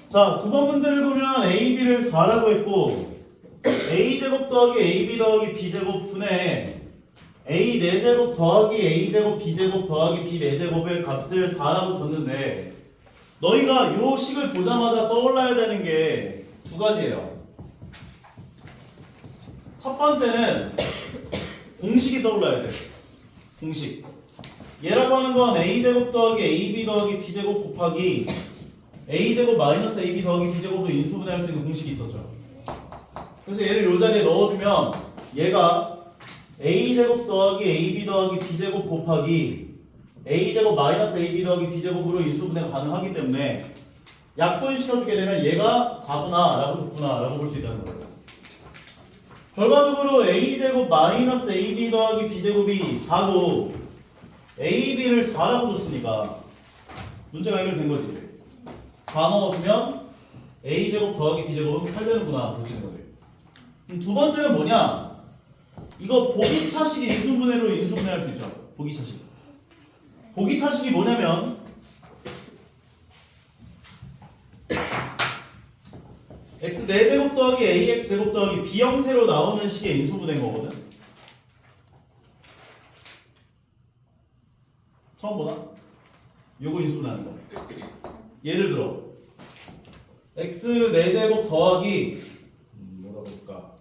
자, 9번 문제를 보면 a, b를 4라고 했고 a제곱 더하기 ab 더하기 b제곱 분의 a 4제곱 더하기 a제곱 b제곱 더하기 b 4제곱의 값을 4라고 줬는데 너희가 요 식을 보자마자 떠올라야 되는 게 두 가지예요. 첫 번째는 공식이 떠올라야 돼. 공식. 얘라고 하는 건 a제곱 더하기 ab 더하기 b제곱 곱하기 a제곱 마이너스 ab 더하기 b제곱으로 인수분해할 수 있는 공식이 있었죠. 그래서 얘를 요 자리에 넣어주면 얘가 a제곱 더하기 ab 더하기 b제곱 곱하기 a제곱 마이너스 ab 더하기 b제곱으로 인수분해가 가능하기 때문에 약분시켜주게 되면 얘가 4구나 라고 줬구나 라고 볼 수 있다는 거예요. 결과적으로 a제곱 마이너스 ab 더하기 b제곱이 4고 ab를 4라고 줬으니까 문제가 해결된 거지. 4 넣어주면 a제곱 더하기 b제곱은 8 되는구나 볼 수 있는 거지. 그럼 두 번째는 뭐냐? 이거 보기차식이 인수분해로 인수분해할 수 있죠. 보기차식. 보기차식이 뭐냐면 x 4제곱 더하기 ax 제곱 더하기 b 형태로 나오는 식의 인수분해인 거거든. 처음 보나? 요거 인수분해하는 거. 예를 들어 x 4제곱 더하기 뭐라 볼까?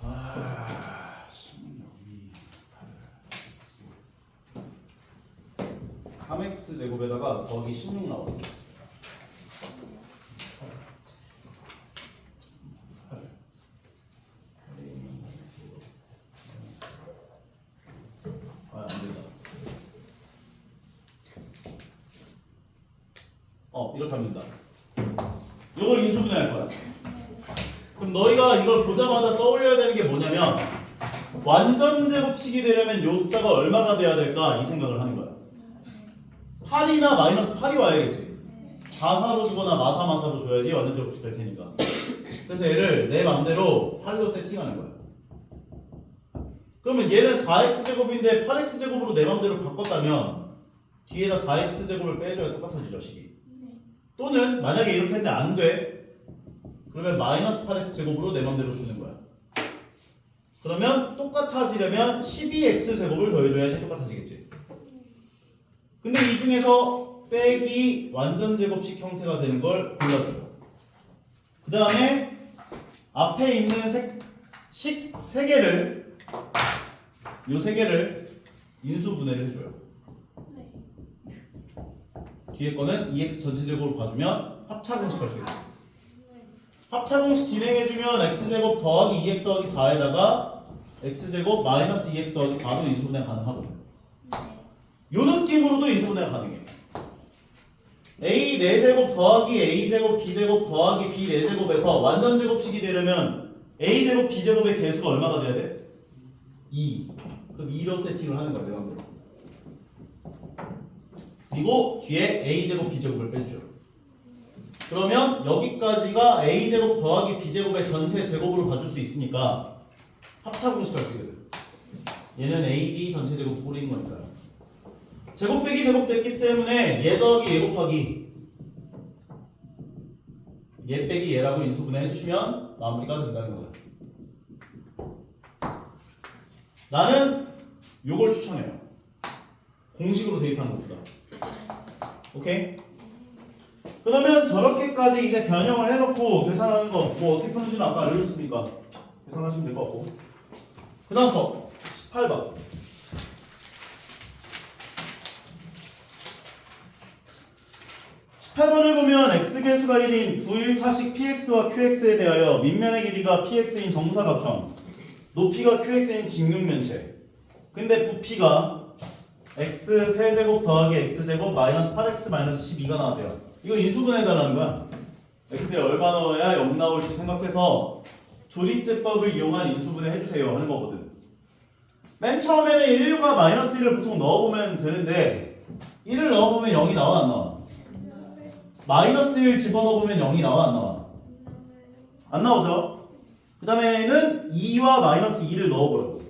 아, 3x 제곱에다가 더하기 16 나왔어. 이렇게 합니다. 이걸 인수분해할 거야. 그럼 너희가 이걸 보자마자 떠올려야 되는 게 뭐냐면 완전 제곱식이 되려면 요 숫자가 얼마가 돼야 될까 이 생각을 하는 거야. 8이나 마이너스 8이 와야겠지. 자사로 주거나 마사로 줘야지 완전 제곱식 될 테니까. 그래서 얘를 내 맘대로 8로 세팅하는 거야. 그러면 얘는 4x제곱인데 8x제곱으로 내 맘대로 바꿨다면 뒤에다 4x제곱을 빼줘야 똑같아지죠 식이. 또는 만약에 이렇게 했는데 안 돼. 그러면 마이너스 8x제곱으로 내 맘대로 주는 거야. 그러면 똑같아지려면 12x제곱을 더해줘야지 똑같아지겠지. 근데 이 중에서 빼기 완전 제곱식 형태가 되는 걸 골라줘요. 그 다음에 앞에 있는 식 3개를 요 3개를 인수분해를 해줘요. 뒤에 거는 2x 전체 제곱을 봐주면 합차공식 할 수 있어요. 합차공식 진행해주면 x제곱 더하기 2x 더하기 4에다가 x제곱 마이너스 2x 더하기 4도 인수분해 가능하거든요. 요 느낌으로도 인수분해가 가능해요. a 4제곱 더하기 a제곱 b제곱 더하기 b 4제곱에서 완전 제곱식이 되려면 a제곱 b제곱의 개수가 얼마가 돼야 돼? 2. 그럼 2로 세팅을 하는 거예요. 내가. 그리고 뒤에 a제곱 b제곱을 빼주죠. 그러면 여기까지가 a제곱 더하기 b제곱의 전체 제곱으로 봐줄 수 있으니까 합차공식 할 수 있거든. 얘는 ab 전체 제곱 뿌린 거니까요. 제곱 빼기 제곱 됐기 때문에 얘 더하기 얘 곱하기 얘 빼기 얘라고 인수분해 해주시면 마무리가 된다는 거죠. 나는 요걸 추천해요. 공식으로 대입하는 것보다. 오케이? 그러면 저렇게까지 이제 변형을 해놓고 계산하는 거 뭐 어떻게 푸는지는 아까 알려줬으니까 계산하시면 될 것 같고. 그 다음 거 18번. 18번을 보면 x계수가 1인 부일차식 px와 qx에 대하여 밑면의 길이가 px인 정사각형, 높이가 qx인 직육면체. 근데 부피가 x 세제곱 더하기 x제곱 마이너스 8x 마이너스 12가 나왔대요. 이거 인수분해해달라는 거야. x에 얼마 넣어야 0 나올지 생각해서 조리제법을 이용한 인수분해 해주세요 하는 거거든. 맨 처음에는 1과 마이너스 1을 보통 넣어보면 되는데 1을 넣어보면 0이 나와 안 나와? 마이너스 1 집어넣어보면 0이 나와 안 나와? 안 나오죠? 그 다음에는 2와 마이너스 2를 넣어보라고.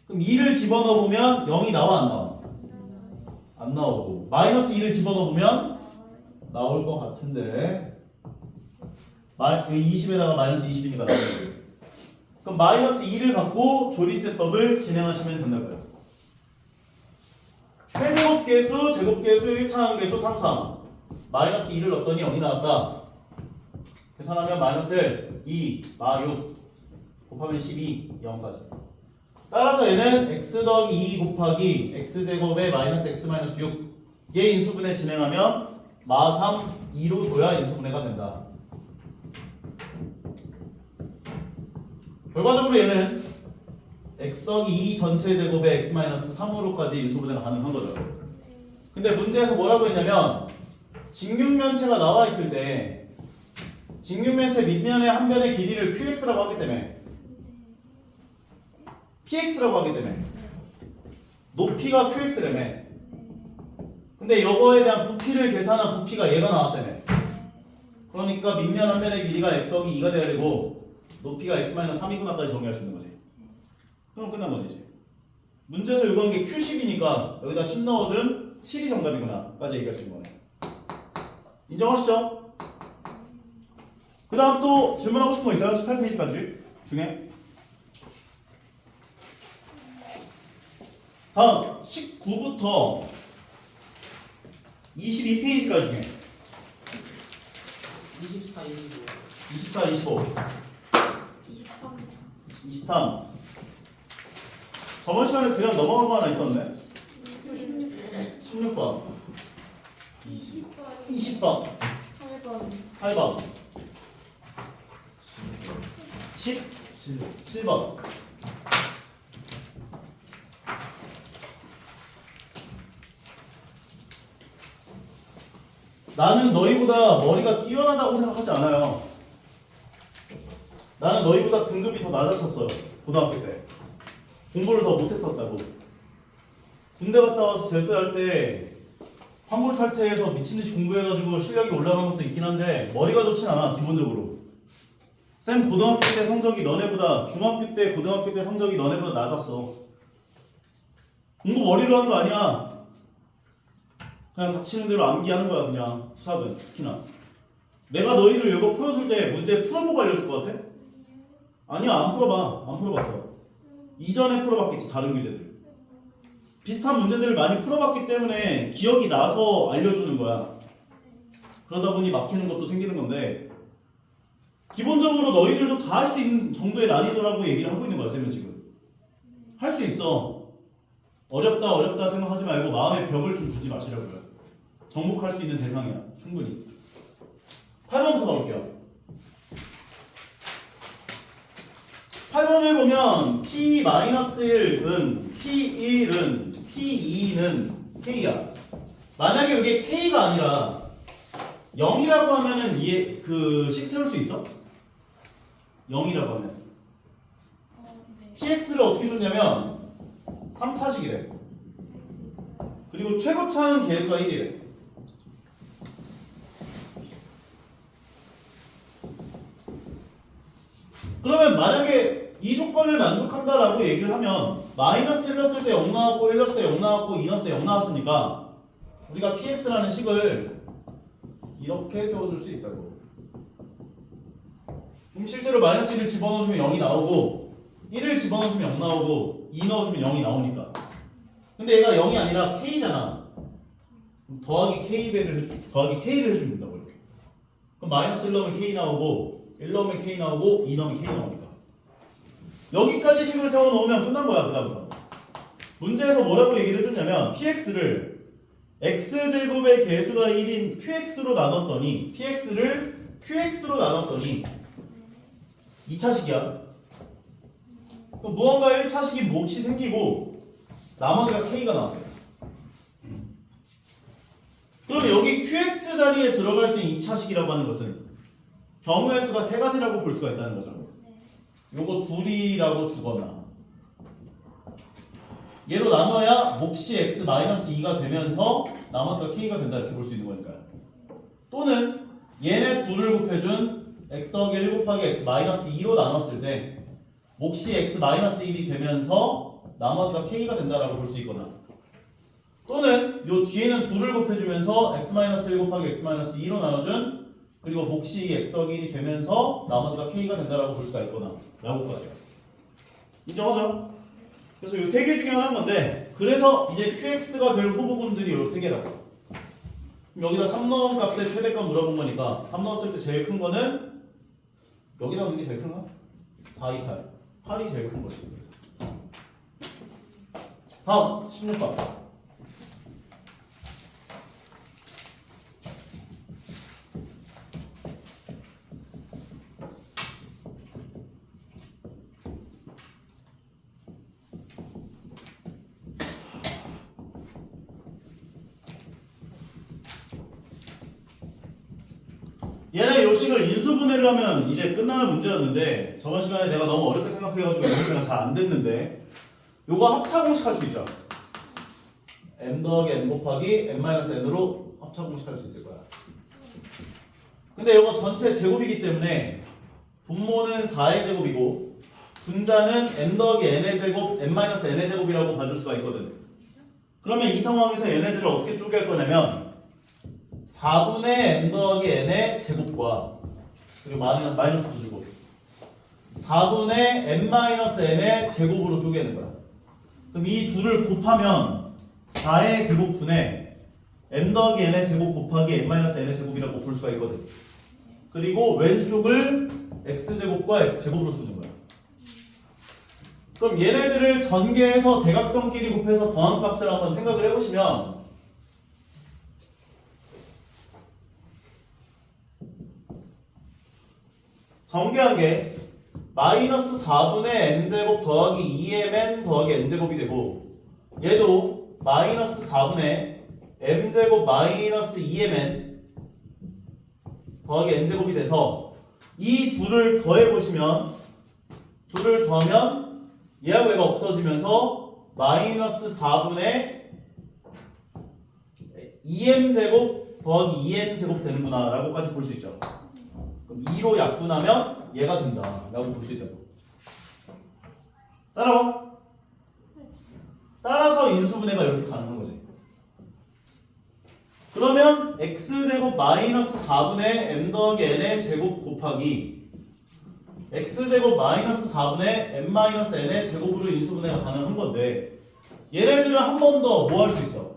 그럼 2를 집어넣어보면 0이 나와 안 나와? 안 나오고 마이너스 2를 집어넣어보면 나올 것 같은데 20에다가 마이너스 20이니까 나오고. 그럼 마이너스 2를 갖고 조리제법을 진행하시면 된다고요. 세제곱계수, 제곱계수, 1차항계수, 3차항 마이너스 2를 넣었더니 0이 나왔다. 계산하면 마이너스 1, 2, 마 6 곱하면 12, 0까지. 따라서 얘는 x 더하기 2 곱하기 x제곱에 마이너스 x 마이너스 6 얘 인수분해 진행하면 마 3, 2로 줘야 인수분해가 된다. 결과적으로 얘는 x 더하기 2 전체 제곱에 x 마이너스 3으로까지 인수분해가 가능한 거죠. 근데 문제에서 뭐라고 했냐면 직육면체가 나와 있을 때 직육면체 밑면의 한 변의 길이를 qx라고 하기 때문에 px라고 하기 때문에 높이가 qx라며. 근데 이거에 대한 부피를 계산한 부피가 얘가 나왔다며. 그러니까 밑면 한 변의 길이가 x 더하기 2가 돼야 되고 높이가 x-3이구나까지 정의할 수 있는 거지. 그럼 끝난 거지 이제. 문제에서 요구한 게 Q10이니까 여기다 10 넣어준 7이 정답이구나까지 얘기할 수 있는 거네. 인정하시죠? 그 다음 또 질문하고 싶은 거 있어요? 18페이지까지 중에. 다음 19부터 22페이지까지 중에 24, 25. 24, 25 23 저번 시간에 그냥 넘어간 거 하나 있었네. 16번 20번 8번 17번 나는 너희보다 머리가 뛰어나다고 생각하지 않아요. 나는 너희보다 등급이 더 낮았었어요. 고등학교 때. 공부를 더 못했었다고. 군대 갔다 와서 재수할 때 환골 탈퇴해서 미친듯이 공부해가지고 실력이 올라간 것도 있긴 한데 머리가 좋진 않아, 기본적으로. 쌤 고등학교 때 성적이 너네보다, 중학교 때 고등학교 때 성적이 너네보다 낮았어. 공부 머리로 하는 거 아니야. 그냥 닥치는 대로 암기하는 거야. 그냥 수학은 특히나. 내가 너희들 이거 풀어줄 때 문제 풀어보고 알려줄 것 같아? 아니야, 안 풀어봐. 안 풀어봤어. 이전에 풀어봤겠지, 다른 교재들. 비슷한 문제들을 많이 풀어봤기 때문에 기억이 나서 알려주는 거야. 그러다 보니 막히는 것도 생기는 건데, 기본적으로 너희들도 다 할 수 있는 정도의 난이도라고 얘기를 하고 있는 거야, 쌤은 지금. 할 수 있어. 어렵다 생각하지 말고 마음의 벽을 좀 두지 마시라고요. 정복할 수 있는 대상이야, 충분히. 8번부터 가볼게요. 8번을 보면 P-1은 P1은 P2는 K야. 만약에 이게 K가 아니라 0이라고 하면은 식 세울 수 있어? 0이라고 하면 네. PX를 어떻게 줬냐면 3차식이래. 그리고 최고차는 개수가 1이래. 그러면 만약에 이 조건을 만족한다라고 얘기를 하면 마이너스 1 넣었을 때 0 나왔고 1 넣었을 때 0 나왔고 2 넣었을 때 0 나왔으니까 우리가 PX라는 식을 이렇게 세워줄 수 있다고. 그럼 실제로 마이너스 1을 집어넣어주면 0이 나오고 1을 집어넣어주면 0 나오고 2 넣어주면 0이 나오니까. 근데 얘가 0이 아니라 K잖아. 그럼 더하기 K를 해주면 된다고 이렇게. 그럼 마이너스 1 넣으면 K 나오고 1 넣으면 K 나오고 2 넣으면 K 나오니까. 여기까지 식을 세워놓으면 끝난 거야. 그다음부터 문제에서 뭐라고 얘기를 해줬냐면 PX를 X제곱의 개수가 1인 QX로 나눴더니 PX를 QX로 나눴더니 2차식이야. 그럼 무언가 1차식이 몫이 생기고 나머지가 K가 나왔대. 그럼 여기 QX 자리에 들어갈 수 있는 2차식이라고 하는 것은 경우의 수가 3가지라고 볼 수가 있다는 거죠. 요거 둘이라고 주거나 얘로 나눠야 몫이 x-2가 되면서 나머지가 k가 된다 이렇게 볼 수 있는 거니까요. 또는 얘네 둘을 곱해준 x 더하기 1 곱하기 x-2로 나눴을 때 몫이 x-1이 되면서 나머지가 k가 된다라고 볼 수 있거나 또는 요 뒤에는 둘을 곱해주면서 x-1 곱하기 x-2로 나눠준 그리고 몫이 x 더하기 1이 되면서 나머지가 k가 된다라고 볼 수가 있거나 라고까지요. 인정하죠? 그래서 이 3개 중에 하나인 건데 그래서 이제 QX가 될 후보군들이 이 3개라고. 그럼 여기다 3 넣은 값의 최대값 물어본 거니까 3 넣었을 때 제일 큰 거는 여기다 넣는 게 제일 큰가? 4, 2, 8. 8이 제일 큰 거지. 다음 16번. 얘네 요식을 인수분해를 하면 이제 끝나는 문제였는데 저번 시간에 내가 너무 어렵게 생각해가지고 연습이 잘 안 됐는데 요거 합차공식 할 수 있죠. m 더하기 n 곱하기 n-n으로 합차공식 할 수 있을 거야. 근데 요거 전체 제곱이기 때문에 분모는 4의 제곱이고 분자는 n 더하기 n의 제곱, n-n의 제곱이라고 봐줄 수가 있거든. 그러면 이 상황에서 얘네들을 어떻게 쪼개할 거냐면 4분의 n 더하기 n의 제곱과 그리고 마이너스 붙여주고 4분의 n-n의 제곱으로 쪼개는 거야. 그럼 이 둘을 곱하면 4의 제곱분의 n 더하기 n의 제곱 곱하기 n-n의 제곱이라고 볼 수가 있거든. 그리고 왼쪽을 x제곱과 x제곱으로 쓰는 거야. 그럼 얘네들을 전개해서 대각선끼리 곱해서 더한 값을 한번 생각을 해보시면 정개한 게 마이너스 4분의 n제곱 더하기 2mn 더하기 n제곱이 되고 얘도 마이너스 4분의 m제곱 마이너스 2mn 더하기 n제곱이 돼서 이 둘을 더해보시면 둘을 더하면 얘하고 얘가 없어지면서 마이너스 4분의 2m제곱 더하기 2n제곱 되는구나 라고까지 볼 수 있죠. 그럼 2로 약분하면 얘가 된다 라고 볼 수 있다고. 따라와. 따라서 인수분해가 이렇게 가능한 거지. 그러면 x제곱 마이너스 4분의 m 더하기 n의 제곱 곱하기 x제곱 마이너스 4분의 m 마이너스 n의 제곱으로 인수분해가 가능한 건데 얘네들은 한 번 더 뭐 할 수 있어?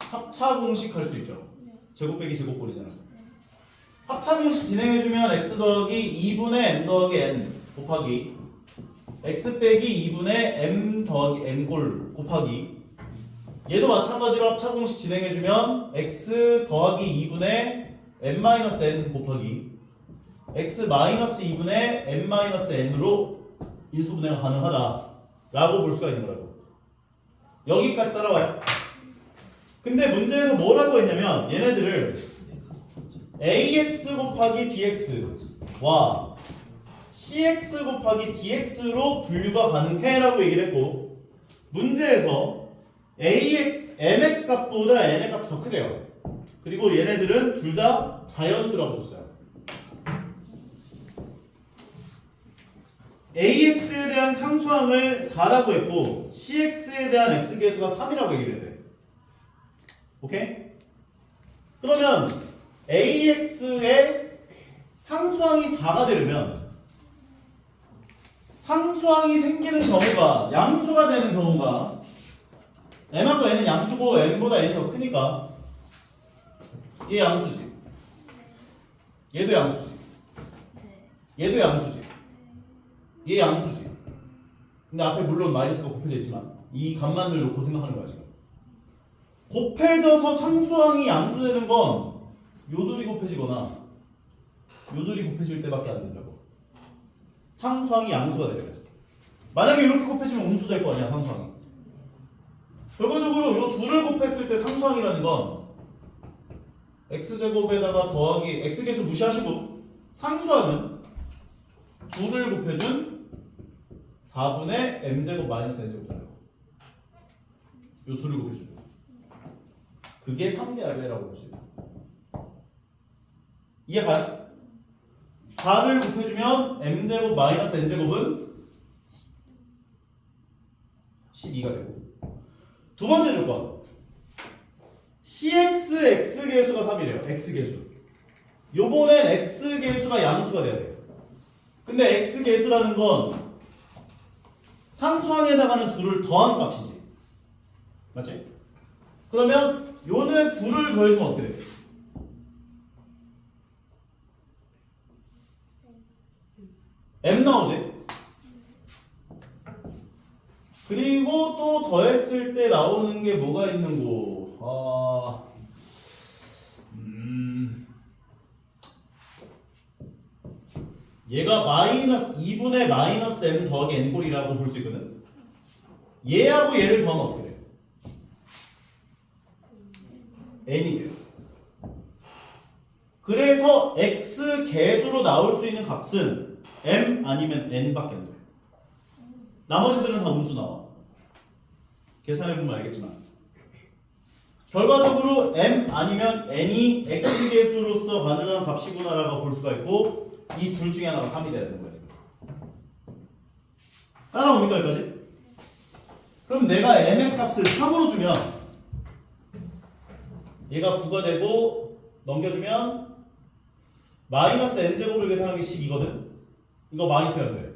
합차 공식 할 수 있죠. 제곱 빼기 제곱 버리잖아. 합차 공식 진행해주면 x 더하기 2분의 m 더하기 n 곱하기 x 빼기 2분의 m 더하기 n 골 곱하기 얘도 마찬가지로 합차 공식 진행해주면 x 더하기 2분의 m 마이너스 n 곱하기 x 마이너스 2분의 m 마이너스 n으로 인수분해가 가능하다 라고 볼 수가 있는 거라고. 여기까지 따라와요. 근데 문제에서 뭐라고 했냐면 얘네들을 ax 곱하기 bx와 cx 곱하기 dx로 분류가 가능해 라고 얘기를 했고 문제에서 m의 값보다 n의 값이 더 크대요. 그리고 얘네들은 둘 다 자연수라고 줬어요. ax에 대한 상수항을 4라고 했고 cx에 대한 x계수가 3이라고 얘기를 했대. 오케이? 그러면 ax의 상수항이 4가 되려면 상수항이 생기는 경우가 양수가 되는 경우가 m하고 n은 양수고 n보다 n이 더 크니까 얘 양수지. 얘도 양수지. 얘도 양수지. 얘 양수지. 근데 앞에 물론 마이너스가 곱해져 있지만 이 값만을 놓고 생각하는 거야 지금. 곱해져서 상수항이 양수되는 건 요들이 곱해지거나 요들이 곱해질 때밖에 안 된다고. 상수항이 양수가 되면 만약에 이렇게 곱해지면 음수 될 거 아니야 상수항이. 결과적으로 요 둘을 곱했을 때 상수항이라는 건 x제곱에다가 더하기 x계수 무시하시고 상수항은 둘을 곱해준 4분의 m제곱 마이너스 n제곱이라고. 요 둘을 곱해주고 그게 3대R배라고 볼 수 있다. 이해가요? 4를 곱해주면 m제곱 마이너스 n제곱은 12가 되고 두 번째 조건 cx x계수가 3이래요. x계수 요번엔 x계수가 양수가 돼야 돼요. 근데 x계수라는 건 상수항에 해당하는 둘을 더한 값이지. 맞지? 그러면 요네 둘을 더해주면 어떻게 돼? m 나오지? 그리고 또 더했을 때 나오는 게 뭐가 있는 거? 얘가 마이너스 2분의 마이너스 m 더하기 n꼴이라고 볼 수 있거든? 얘하고 얘를 더하면 어떻게 돼? n이 돼요. 그래서 x 개수로 나올 수 있는 값은 m 아니면 n밖에 안 돼. 나머지들은 다 음수 나와. 계산해보면 알겠지만 결과적으로 m 아니면 n이 x 개수로서 가능한 값이구나라고 볼 수가 있고 이 둘 중에 하나가 3이 돼야 되는 거야 지금. 따라옵니까 여기까지? 그럼 내가 m의 값을 3으로 주면 얘가 9가 되고 넘겨주면 마이너스 n제곱을 계산하는 게 12거든? 이거 많이 표현 돼.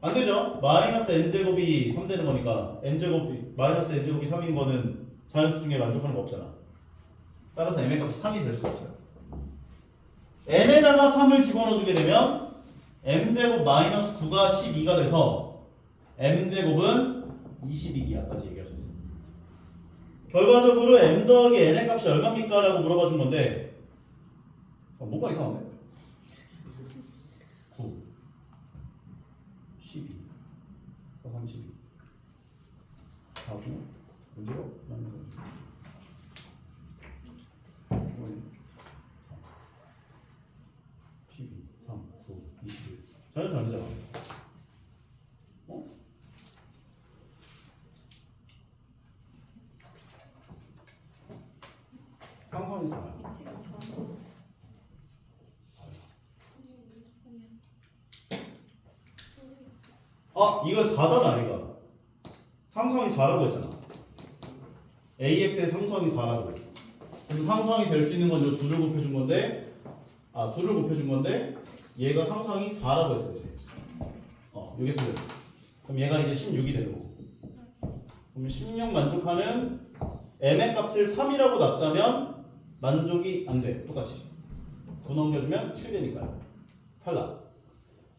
안 되죠? 마이너스 n제곱이 3 되는 거니까 n제곱이 마이너스 n제곱이 3인 거는 자연수 중에 만족하는 거 없잖아. 따라서 m의 값이 3이 될 수가 없어요. n에다가 3을 집어넣어 주게 되면 m제곱 마이너스 9가 12가 돼서 m제곱은 22기야까지 얘기할 수 있습니다. 결과적으로 m 더하기 n의 값이 얼마입니까? 라고 물어봐 준 건데 뭐가 이상한데? 9 12 32 하고 문제가 없나요? 전혀 아니잖아. 어? 상상이 사. 밑에가 4. 이거 4잖아, 이거. 상수항이 4라고 했잖아. AX의 상수항이 4라고. 그럼 상수항이 될 수 있는 건 요 둘을 곱해준 건데, 둘을 곱해준 건데, 얘가 상수항이 4라고 했어, 이제. 요게 틀렸어. 그럼 얘가 이제 16이 되는 거고. 그럼 16 만족하는 m의 값을 3이라고 놨다면 만족이 안 돼. 똑같이. 9 넘겨주면 7 되니까요. 탈락.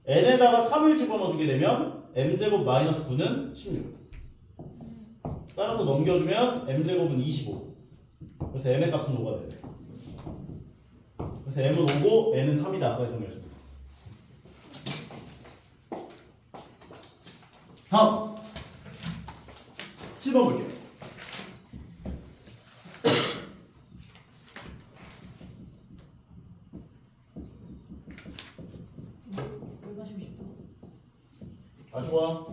n에다가 3을 집어넣어주게 되면 m제곱 마이너스 9는 16. 따라서 넘겨주면 m제곱은 25. 그래서 m의 값은 5가 돼. 그래서 m은 5고 n은 3이다. 아까 정리했습니다. 다음 7번 볼게요. 뭘 가지고 싶다. 다시 와.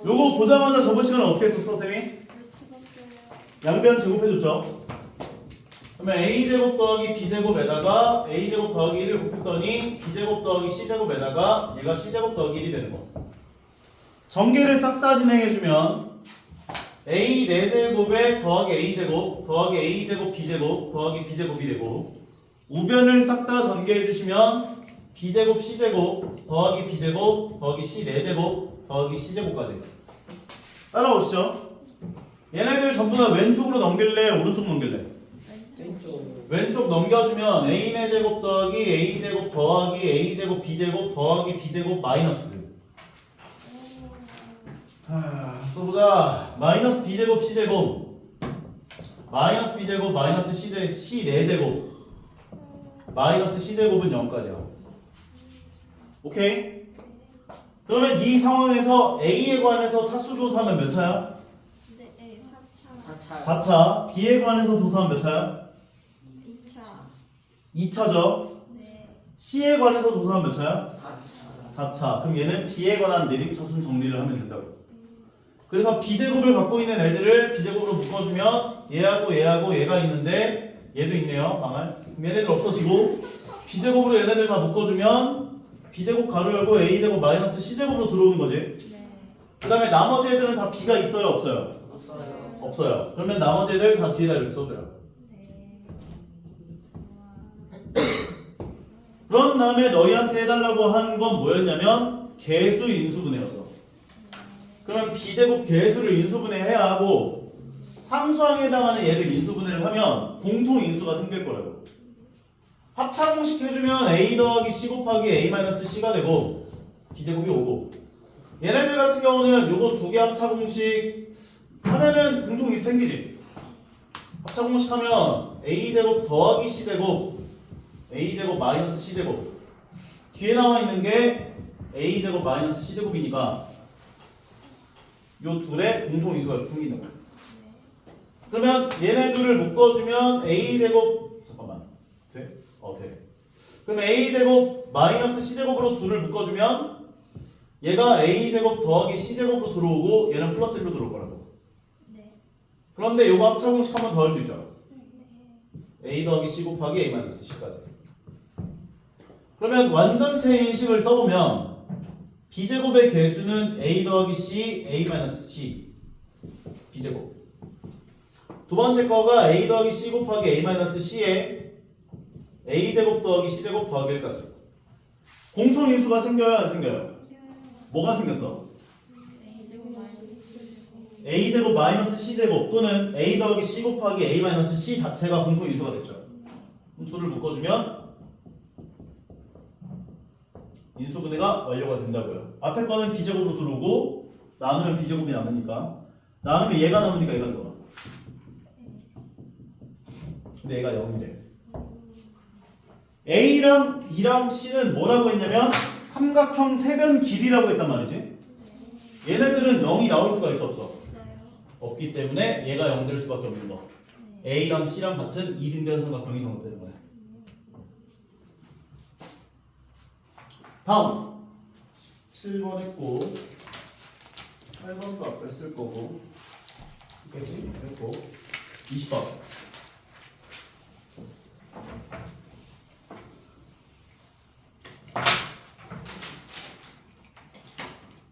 요거 보자마자 저번 시간에 어떻게 했었어, 쌤이? 양변 제곱해줬죠? 그러면 a제곱 더하기 b제곱에다가 a제곱 더하기 1을 곱했더니 b제곱 더하기 c제곱에다가 얘가 c제곱 더하기 1이 되는 거. 전개를 싹 다 진행해주면 a 4제곱에 더하기 a제곱 더하기 a제곱 b제곱 더하기 b제곱이 되고 우변을 싹 다 전개해주시면 b제곱 c제곱 더하기 b제곱 더하기 c 4제곱 더하기 c제곱까지. 따라오시죠. 얘네들 전부 다 왼쪽으로 넘길래 오른쪽 넘길래? 왼쪽 넘겨주면 a의 제곱 더하기 a제곱 더하기 a제곱 b제곱 더하기 b제곱 마이너스. 써보자. 마이너스 b제곱 c제곱 마이너스 b제곱 마이너스 c 4제곱 마이너스 c제곱은 0까지야. 오케이? 그러면 이 상황에서 a에 관해서 차수 조사하면 몇 차야? 네, 4차. 4차. b에 관해서 조사하면 몇 차야? 2차. 2차죠. 네. c에 관해서 조사하면 몇 차야? 4차. 4차. 그럼 얘는 b에 관한 내림차순 정리를 하면 된다고. 그래서 b제곱을 갖고 있는 애들을 b제곱으로 묶어주면 얘하고 얘하고 얘가 있는데 얘도 있네요. 망할. 그럼 얘네들 없어지고 b제곱으로 얘네들 다 묶어주면 b제곱 가로 열고 a제곱 마이너스 c제곱으로 들어오는 거지. 네. 그 다음에 나머지 애들은 다 b가 있어요? 없어요? 없어요. 없어요. 그러면 나머지 애들 다 뒤에다 이렇게 써줘요. 네. 그런 다음에 너희한테 해달라고 한 건 뭐였냐면 개수 인수분해였어. 그러면 b제곱 개수를 인수분해해야 하고 상수항에 해당하는 얘를 인수분해를 하면 공통 인수가 생길 거라고. 합차 공식 해주면 a 더하기 c 곱하기 a 마이너스 c가 되고 b제곱이 5고 얘네들 같은 경우는 요거 두 개 합차 공식 하면은 공통 인수 생기지. 합차 공식 하면 a제곱 더하기 c제곱 a제곱 마이너스 c제곱 뒤에 나와 있는 게 a제곱 마이너스 c제곱이니까 요 둘의 공통 인수가 이렇게 생기는 거야. 그러면 얘네 둘을 묶어주면 a제곱 잠깐만 돼? 돼. 그럼 a제곱 마이너스 c제곱으로 둘을 묶어주면 얘가 a제곱 더하기 c제곱으로 들어오고 얘는 플러스 1로 들어올 거라고. 네. 그런데 요거 합차 공식 한 번 더 할 수 있죠. a 더하기 c 곱하기 a 마이너스 c까지. 그러면 완전체 인식을 써보면 b제곱의 개수는 a 더하기 c, a 마이너스 c b제곱. 두 번째 거가 a 더하기 c 곱하기 a 마이너스 c에 a제곱 더하기 c제곱 더하기 1까지. 공통 인수가 생겨요? 안 생겨요? 뭐가 생겼어? a제곱 마이너스 c제곱. a제곱 마이너스 c제곱 또는 a 더하기 c 곱하기 a 마이너스 c 자체가 공통 인수가 됐죠. 그럼 둘을 묶어주면 인수분해가 완료가 된다고요. 앞에 거는 b제곱으로 들어오고 나누면 b제곱이 남으니까 나누면 얘가 남으니까 얘가 들어가. 근데 얘가 0이래. A랑 B랑 C는 뭐라고 했냐면 삼각형 세변 길이라고 했단 말이지. 얘네들은 0이 나올 수가 있어 없어? 없어요. 없기 때문에 얘가 0 될 수밖에 없는 거. 네. A랑 C랑 같은 이등변 삼각형이 정립되는 거야. 다음 7번 했고 8번도 앞에 쓸 거고 그치? 했고 20번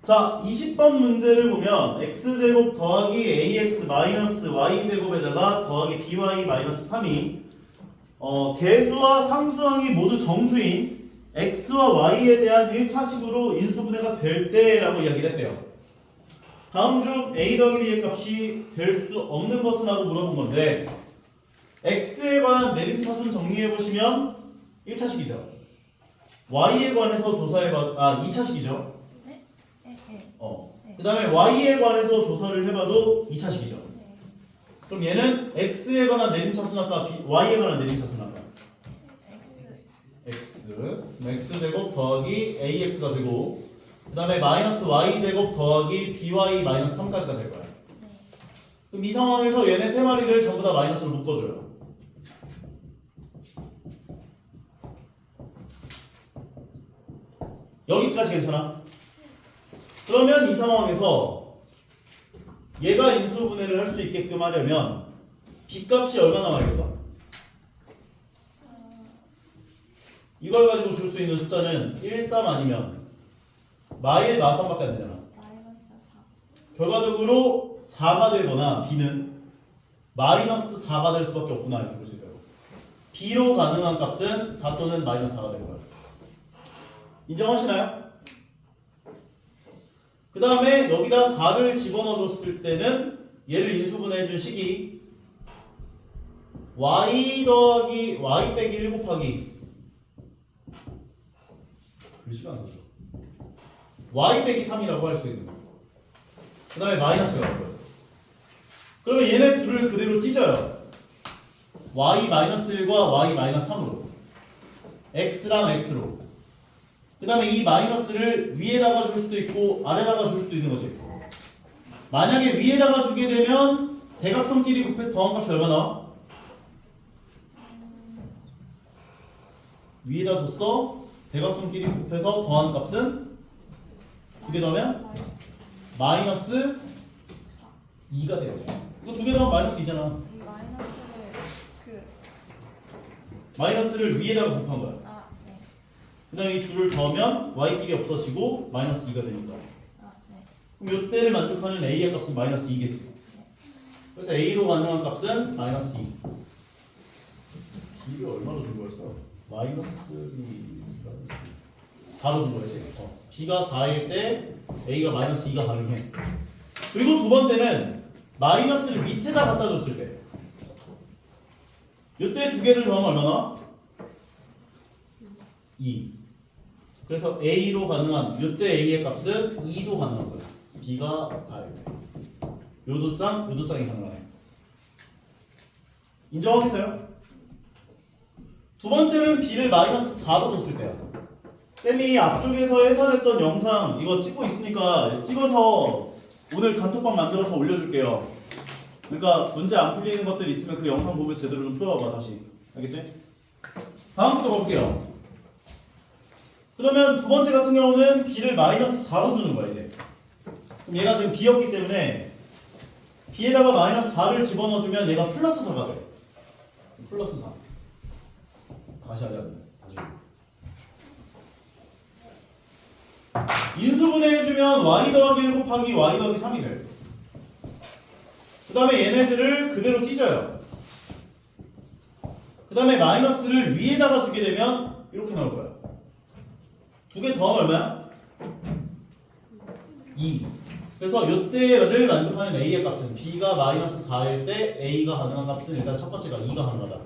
자 20번 문제를 보면 x제곱 더하기 ax 마이너스 y제곱에다가 더하기 by 마이너스 3이 개수와 상수항이 모두 정수인 x와 y에 대한 1차식으로 인수분해가 될 때라고 이야기를 했대요. 다음 중 a 더하기 b의 값이 될 수 없는 것은 하고 물어본 건데 x에 관한 내림차순 정리해보시면 1차식이죠. y에 관해서 조사해봐 2차식이죠. 네. 그 다음에 y에 관해서 조사를 해봐도 2차식이죠. 네. 그럼 얘는 x에 관한 내림차순 할까 y에 관한 내림차순 할까? x제곱 더하기 ax가 되고 그 다음에 마이너스 y제곱 더하기 by 마이너스 3까지가 될 거야. 네. 그럼 이 상황에서 얘네 세 마리를 전부 다 마이너스로 묶어줘요. 여기까지 괜찮아? 그러면 이 상황에서 얘가 인수분해를 할 수 있게끔 하려면 b값이 얼마나 남아있어? 이걸 가지고 줄 수 있는 숫자는 1, 3 아니면 마1, 마3밖에 안 되잖아. 마이너스 4. 결과적으로 4가 되거나 b는 마이너스 4가 될 수밖에 없구나 이렇게 볼 수 있다고. b로 가능한 값은 4 또는 마이너스 4가 되는 거야. 인정하시나요? 그 다음에 여기다 4를 집어넣어 줬을 때는 얘를 인수분해 준 식이 y 더하기 y 빼기 1 곱하기 글씨가 안 써져. y 빼기 3이라고 할 수 있는 거. 그 다음에 마이너스가 나와요. 그러면 얘네 둘을 그대로 찢어요. y 마이너스 1과 y 마이너스 3으로 x랑 x로. 그 다음에 이 마이너스를 위에다가 줄 수도 있고 아래다가 줄 수도 있는 거지. 만약에 위에다가 주게 되면 대각선끼리 곱해서 더한 값이 얼마 나와? 위에다 줬어. 대각선끼리 곱해서 더한 값은 두 개 더하면 마이너스 2가 돼요. 이거 두 개 더하면 마이너스 2잖아. 마이너스를 위에다가 곱한 거야. 네. 그 다음에 이 둘을 더하면 y끼리 없어지고 마이너스 2가 되니까. 네. 그럼 이때를 만족하는 a의 값은 마이너스 2겠지. 그래서 a로 가능한 값은 마이너스 2. b를 얼마로 준 거였어? 마이너스 4로 준 거였지. b가 4일 때 a가 마이너스 2가 가능해. 그리고 두 번째는 마이너스를 밑에다 갖다 줬을 때. 이때 두 개를 더하면 얼마나? 2. 그래서 a로 가능한 이때 a의 값은 2도 가능한 거야. b가 4일 때. 요도쌍이 가능하네. 인정하겠어요? 두 번째는 b를 마이너스 4로 줬을 때야. 쌤이 앞쪽에서 해설했던 영상 이거 찍고 있으니까 찍어서 오늘 단톡방 만들어서 올려줄게요. 그러니까 문제 안 풀리는 것들 있으면 그 영상 보면서 제대로 좀 풀어봐봐 다시. 알겠지? 다음부터 가볼게요. 그러면 두 번째 같은 경우는 b를 마이너스 4로 주는 거야 이제. 그럼 얘가 지금 b였기 때문에 b에다가 마이너스 4를 집어넣어주면 얘가 플러스 4가 돼. 플러스 4. 다시 하자. 인수분해 해주면 y 더하기 1 곱하기 y 더하기 3이 돼. 그 다음에 얘네들을 그대로 찢어요. 그 다음에 마이너스를 위에다가 주게 되면 이렇게 나올 거야. 두 개 더하면 얼마야? 2. 그래서 이때를 만족하는 a의 값은 b가 마이너스 4일 때 a가 가능한 값은 일단 첫 번째가 2가 가능하다.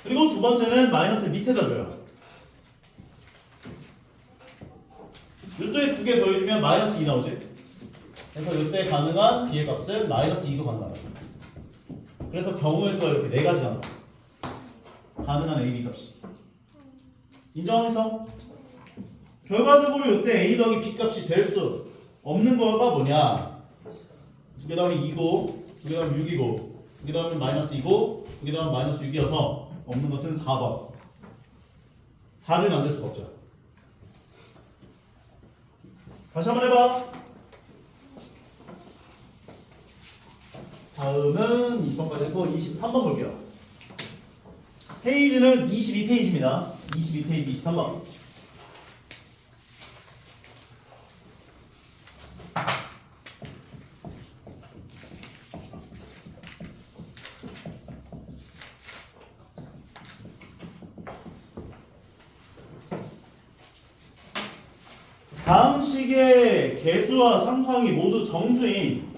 그리고 두 번째는 마이너스를 밑에다 줘요. 이때 두 개 더해주면 마이너스 2 나오지? 그래서 이때 가능한 b의 값은 마이너스 2도 가능하다. 그래서 경우의 수가 이렇게 네 가지가 나와. 가능한 a, b 값이. 인정하겠어? 결과적으로 이때 a 더하기 b 값이 될 수 없는 거가 뭐냐? 두 개 더하면 2고, 두 개 더하면 6이고, 두 개 더하면 마이너스 2고, 두 개 더하면 마이너스 6이어서 없는 것은 4번. 4를 만들 수가 없죠. 다시 한번 해봐. 다음은 20번까지 했고 23번 볼게요. 페이지는 22페이지입니다. 22페이지 23번. 다음 식의 개수와 상수항이 모두 정수인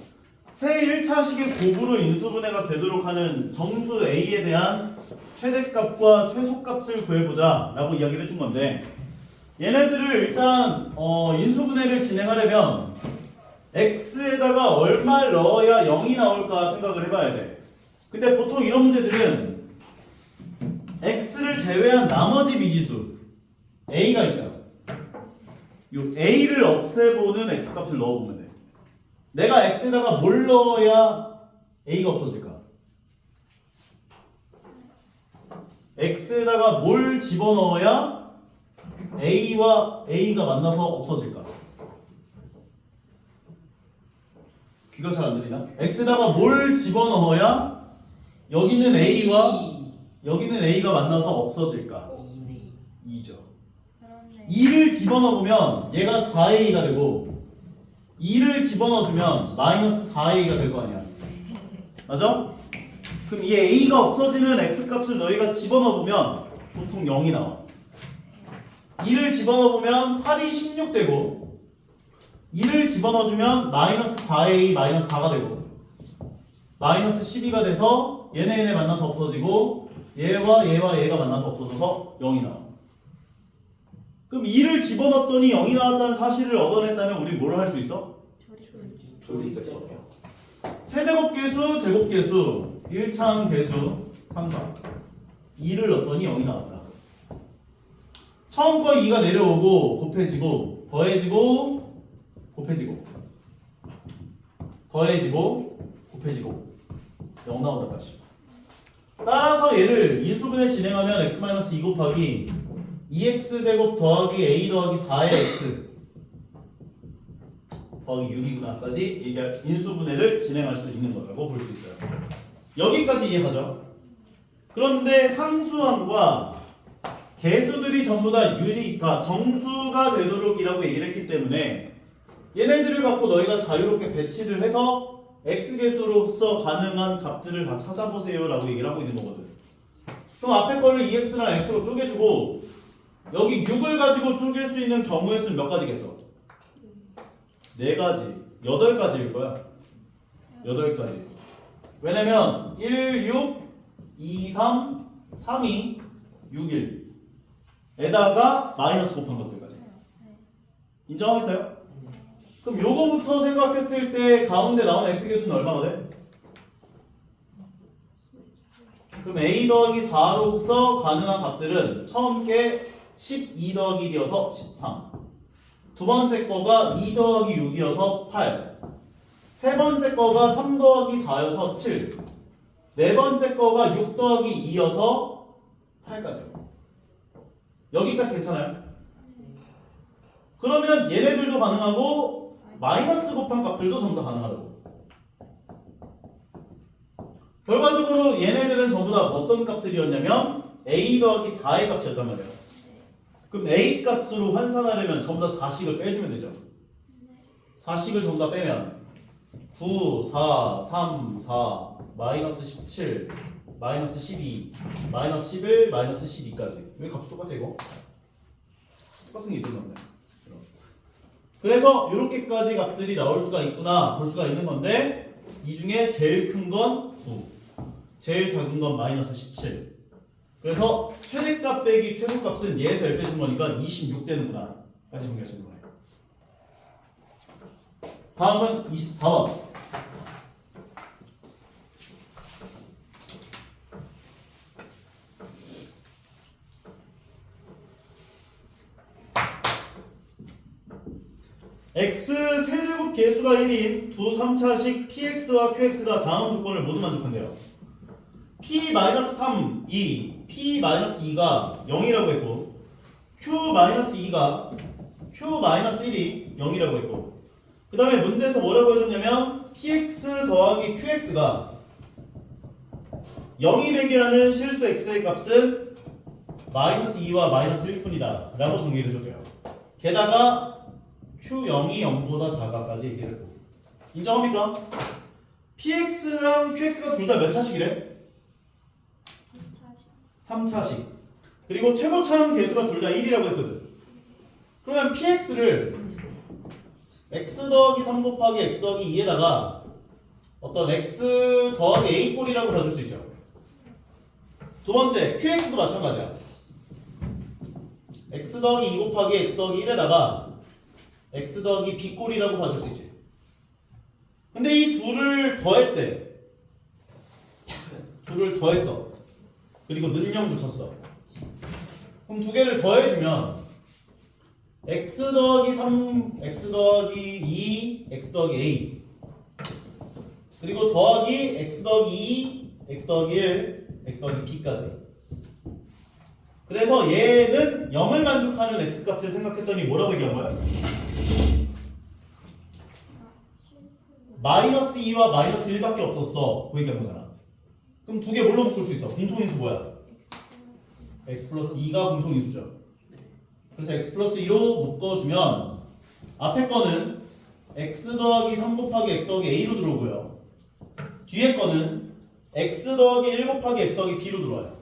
새 1차식의 곱으로 인수분해가 되도록 하는 정수 A에 대한 최대값과 최소값을 구해보자 라고 이야기를 해준 건데, 얘네들을 일단 인수분해를 진행하려면 x에다가 얼마를 넣어야 0이 나올까 생각을 해봐야 돼. 근데 보통 이런 문제들은 x를 제외한 나머지 미지수 a가 있잖아. 요 a를 없애보는 x값을 넣어보면 돼. 내가 x에다가 뭘 넣어야 a가 없어질까? x에다가 뭘 집어넣어야 a와 a가 만나서 없어질까? 귀가 잘 안 들리나? x에다가 뭘 집어넣어야 여기는 a와 여기는 a가 만나서 없어질까? 2죠. 그런데 2를 집어넣으면 얘가 4a가 되고 2를 집어넣어주면 마이너스 4a가 될 거 아니야. 맞아? 그럼 이 a가 없어지는 x값을 너희가 집어넣어보면 보통 0이 나와. 2를 집어넣어보면 8이 16 되고 2를 집어넣어주면 마이너스 4a 마이너스 4가 되고 마이너스 12가 돼서 얘네 만나서 없어지고 얘와 얘가 만나서 없어져서 0이 나와. 그럼 2를 집어넣었더니 0이 나왔다는 사실을 얻어냈다면 우리 뭘 할 수 있어? 조리제법. 세제곱계수, 제곱계수, 1차항 계수, 3차 2를 넣었더니 0이 나왔다. 처음 거 2가 내려오고 곱해지고 더해지고 곱해지고 더해지고 곱해지고 0 나온다 다시. 따라서 얘를 인수분해 진행하면 x-2 곱하기 2x제곱 더하기 a 더하기 4의 x 더하기 6이구나까지 이게 인수분해를 진행할 수 있는 거라고 볼 수 있어요. 여기까지 이해하죠? 그런데 상수항과 개수들이 전부 다 그러니까 정수가 되도록이라고 얘기를 했기 때문에 얘네들을 갖고 너희가 자유롭게 배치를 해서 x개수로서 가능한 값들을 다 찾아보세요 라고 얘기를 하고 있는 거거든. 그럼 앞에 거를 2x랑 x로 쪼개주고 여기 6을 가지고 쪼갤 수 있는 경우의 수는 몇 가지겠어? 4가지, 8가지일 거야. 8가지. 왜냐면 1, 6, 2, 3, 3, 2, 6, 1 에다가 마이너스 곱한 것들까지. 인정하겠어요? 그럼 요거부터 생각했을 때 가운데 나온 x개수는 얼마가 돼? 그럼 a 더하기 4로서 가능한 값들은 처음 게 12 더하기 1이어서 13, 두 번째 거가 2 더하기 6이어서 8, 세 번째 거가 3 더하기 4여서 7, 네 번째 거가 6 더하기 2여서 8까지요. 여기까지 괜찮아요? 그러면 얘네들도 가능하고 마이너스 곱한 값들도 전부 다 가능하다고. 결과적으로 얘네들은 전부 다 어떤 값들이었냐면 a 더하기 4의 값이었단 말이에요. 그럼 a 값으로 환산하려면 전부 다 4식을 빼주면 되죠. 4식을 전부 다 빼면 9, 4, 3, 4, 마이너스 17, 마이너스 12, 마이너스 11, 마이너스 12까지. 왜 값이 똑같아 이거? 똑같은 게 있었나 보네. 그래서 이렇게까지 값들이 나올 수가 있구나 볼 수가 있는 건데 이 중에 제일 큰 건 9, 제일 작은 건 마이너스 17. 그래서 최대값 빼기 최소값은 얘에서 1 빼준 거니까 26 되는구나 까지 정리할 수 있는 거예요. 다음은 24번. x 세제곱 계수가 1인 두 3차식 px와 qx가 다음 조건을 모두 만족한대요. p-3, 2, p-2가 0이라고 했고 q-2가 q-1이 0이라고 했고 그 다음에 문제에서 뭐라고 해줬냐면 px 더하기 qx가 0이 되게 하는 실수 x의 값은 -2와 -1뿐이다 라고 정리를 해줬대요. 게다가 q0이 0보다 작아까지 얘기했고 인정합니까? px랑 qx가 둘 다 몇 차식이래? 3차식. 그리고 최고차항 계수가 둘 다 1이라고 했거든. 그러면 px를 x 더하기 3 곱하기 x 더하기 2에다가 어떤 x 더하기 a 꼴이라고 봐줄 수 있죠. 두 번째 qx도 마찬가지야. x 더하기 2 곱하기 x 더하기 1에다가 x 더하기 b 꼴이라고 봐줄 수 있지. 근데 이 둘을 더했대. 둘을 더했어. 그리고 는영 붙였어. 그럼 두 개를 더해주면 x 더하기 3, x 더하기 2, x 더하기 a 그리고 더하기 x 더하기 2, x 더하기 1, x 더하기 b까지. 그래서 얘는 0을 만족하는 x 값을 생각했더니 뭐라고 얘기한 거야? -2와 -1밖에 없었어. 그 얘기한 거잖아. 그럼 두 개 뭘로 묶을 수 있어? 공통인수 뭐야? x 플러스 2가 공통인수죠. 그래서 x 플러스 2로 묶어주면 앞에 거는 x 더하기 3 곱하기 x 더하기 a로 들어오고요. 뒤에 거는 x 더하기 1 곱하기 x 더하기 b로 들어와요.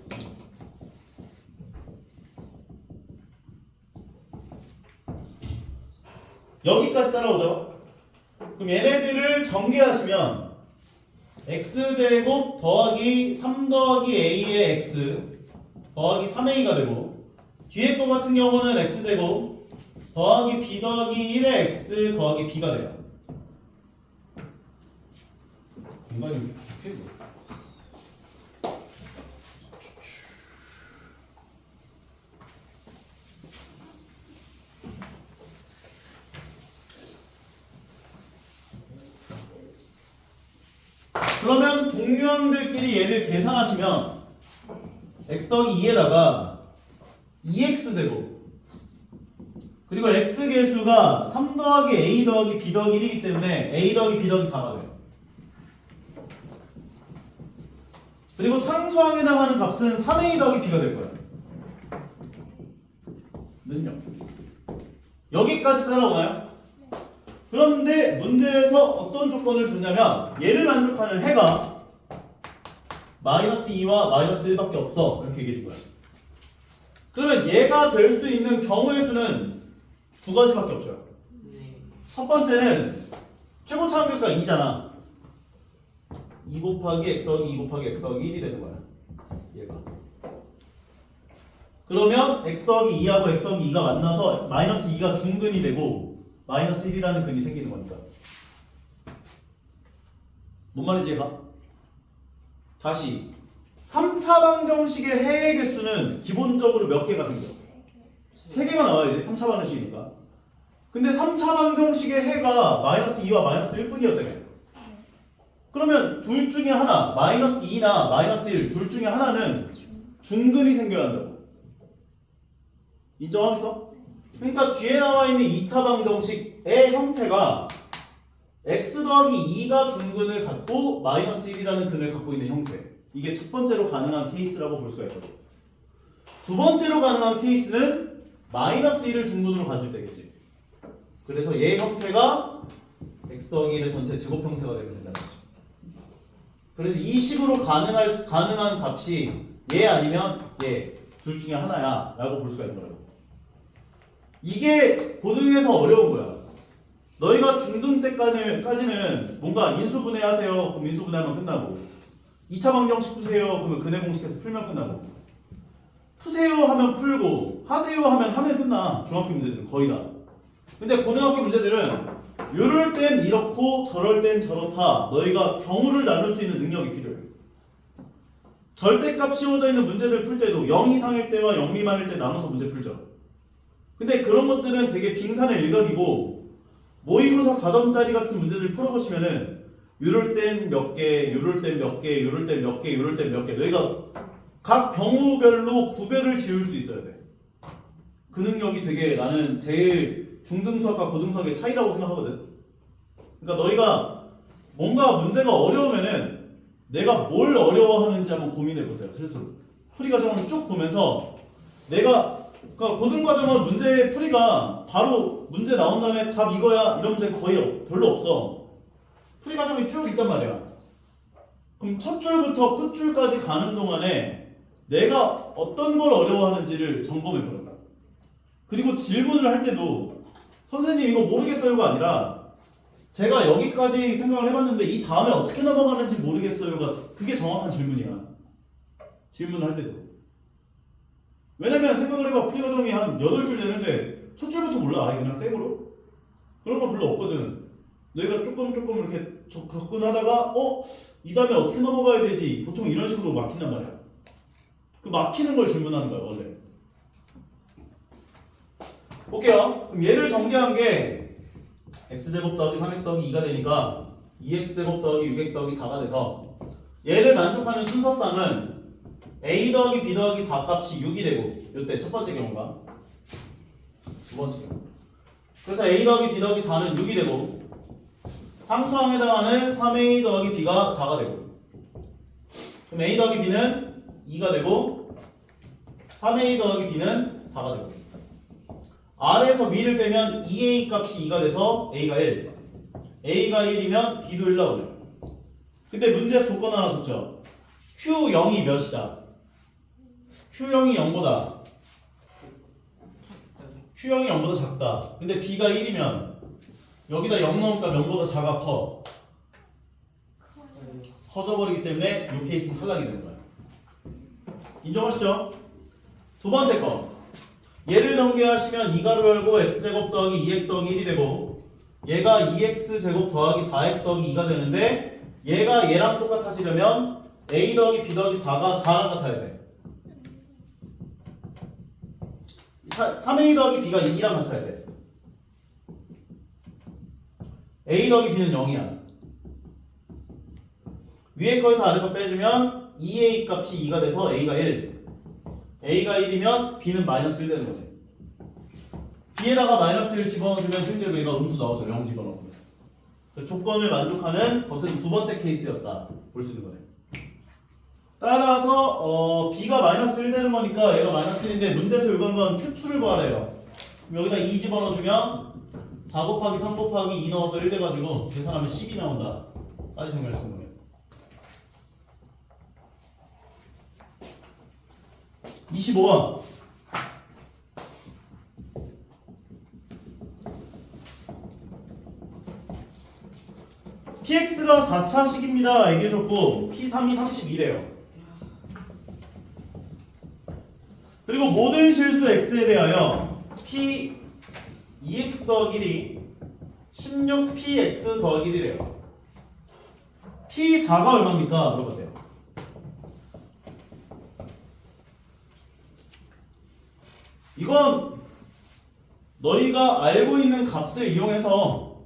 여기까지 따라오죠. 그럼 얘네들을 전개하시면 x제곱 더하기 3 더하기 a의 x 더하기 3a가 되고 뒤에 거 같은 경우는 x제곱 더하기 b 더하기 1의 x 더하기 b가 돼요. 공간이 부족해 이거. 그러면 동류항들끼리 얘를 계산하시면 x 더하기 2에다가 2x제곱 그리고 x계수가 3 더하기 a 더하기 b 더하기 1이기 때문에 a 더하기 b 더하기 4가 돼요. 그리고 상수항에 해당하는 값은 3a 더하기 b가 될 거예요. 는요. 여기까지 따라오나요? 그런데 문제에서 어떤 조건을 줬냐면 얘를 만족하는 해가 -2와 -1밖에 없어 이렇게 얘기해 준 거야. 그러면 얘가 될 수 있는 경우의 수는 두 가지밖에 없죠. 네. 첫 번째는 최고차항 계수가 2잖아. 2 곱하기 x 더하기 2 곱하기 x 더하기 1이 되는 거야. 얘가. 그러면 x 더하기 2하고 x 더하기 2가 만나서 -2가 중근이 되고 -1이라는 근이 생기는 거니까. 뭔 말인지 얘가? 다시 3차 방정식의 해의 개수는 기본적으로 몇 개가 생겨? 3개가 나와야지. 3차 방정식이니까. 근데 3차 방정식의 해가 -2와 -1뿐이었다며. 그러면 둘 중에 하나, -2나 -1 둘 중에 하나는 중근이 생겨야 한다고. 인정하겠어? 그러니까 뒤에 나와 있는 2차 방정식의 형태가 x 더하기 2가 중근을 갖고 -1이라는 근을 갖고 있는 형태. 이게 첫 번째로 가능한 케이스라고 볼 수가 있거든. 두 번째로 가능한 케이스는 -1을 중근으로 가질 때겠지. 그래서 얘 형태가 x 더하기 1의 전체 제곱 형태가 되게 된다는 거지. 그래서 이 식으로 가능한 값이 얘 아니면 얘 둘 중에 하나야 라고 볼 수가 있는 거라고. 이게 고등에서 어려운 거야. 너희가 중등 때까지는 뭔가 인수분해 하세요. 그럼 인수분해하면 끝나고 2차 방정식 푸세요. 그러면 근해 공식에서 풀면 끝나고 푸세요 하면 풀고 하세요 하면 끝나. 중학교 문제들은 거의 다. 근데 고등학교 문제들은 이럴 땐 이렇고 저럴 땐 저렇다. 너희가 경우를 나눌 수 있는 능력이 필요해. 절대값 씌워져 있는 문제들 풀 때도 0 이상일 때와 0 미만일 때 나눠서 문제 풀죠. 근데 그런 것들은 되게 빙산의 일각이고 모의고사 4점짜리 같은 문제들 풀어보시면은 이럴 땐 몇 개, 이럴 땐 몇 개, 이럴 땐 몇 개, 이럴 땐 몇 개. 너희가 각 경우별로 구별을 지을 수 있어야 돼. 그 능력이 되게 나는 제일 중등수학과 고등수학의 차이라고 생각하거든. 그러니까 너희가 뭔가 문제가 어려우면은 내가 뭘 어려워하는지 한번 고민해 보세요. 스스로. 풀이 과정을 쭉 보면서 내가 그러니까 고등 과정은 문제 풀이가 바로 문제 나온 다음에 답 이거야 이런 문제 거의 별로 없어. 풀이 과정이 쭉 있단 말이야. 그럼 첫 줄부터 끝 줄까지 가는 동안에 내가 어떤 걸 어려워하는지를 점검해 보는 거야. 그리고 질문을 할 때도 선생님 이거 모르겠어요가 아니라 제가 여기까지 생각을 해봤는데 이 다음에 어떻게 넘어가는지 모르겠어요가 그게 정확한 질문이야. 질문을 할 때도. 왜냐면 생각을 해봐. 풀이 과정이 한 8줄 되는데 첫 줄부터 몰라. 아예 그냥 생으로. 그런 거 별로 없거든. 너희가 조금 이렇게 접근하다가 이 다음에 어떻게 넘어가야 되지? 보통 이런 식으로 막힌단 말이야. 그 막히는 걸 질문하는 거야 원래. 볼게요. 그럼 얘를 전개한 게 x제곱 더하기 3x 더하기 2가 되니까 2x제곱 더하기 6x 더하기 4가 돼서 얘를 만족하는 순서상은 a 더하기 b 더하기 4 값이 6이 되고 이때 첫 번째 경우가 두 번째 경우. 그래서 a 더하기 b 더하기 4는 6이 되고 상수항에 해당하는 3a 더하기 b가 4가 되고 그럼 a 더하기 b는 2가 되고 3a 더하기 b는 4가 되고 R에서 B를 빼면 2a 값이 2가 돼서 a가 1 a가 1이면 b도 1 나오네요. 근데 문제에서 조건 하나 줬죠. Q0이 몇이다? Q0이 0보다 Q0이 0보다 작다. 근데 b가 1이면 여기다 0 넣으니까 0보다 작아 커져버리기 때문에 이 케이스는 탈락이 되는 거야. 인정하시죠? 두 번째 거 얘를 전개하시면 2가로 열고 x제곱 더하기 2x 더하기 1이 되고 얘가 2x제곱 더하기 4x 더하기 2가 되는데 얘가 얘랑 똑같아지려면 a 더하기 b 더하기 4가 4랑 같아야 돼. 3a 더하기 b가 2랑 같아야 돼. a 더하기 b는 0이야. 위에 거에서 아래 거 빼주면 2a 값이 2가 돼서 a가 1 a가 1이면 b는 마이너스 1 되는 거지. b에다가 마이너스 1 집어넣어주면 실제로 얘가 음수 나오죠. 0 집어넣으면. 그 조건을 만족하는 것은 두 번째 케이스였다 볼 수 있는 거네. 따라서 b가 마이너스 1 되는 거니까 얘가 마이너스 1인데 문제에서 요구한 건 q2를 구하래요. 그럼 여기다 2 집어넣어주면 4 곱하기 3 곱하기 2 넣어서 1 돼가지고 계산하면 10이 나온다. 까지 정리할 수 있는 거예요. 25번 px가 4차식입니다 얘기해줬고 p3이 32래요. 그리고 모든 실수 x에 대하여 p 2x 더하기 1이 16px 더하기 1이래요. p4가 얼마입니까? 물어보세요. 이건 너희가 알고 있는 값을 이용해서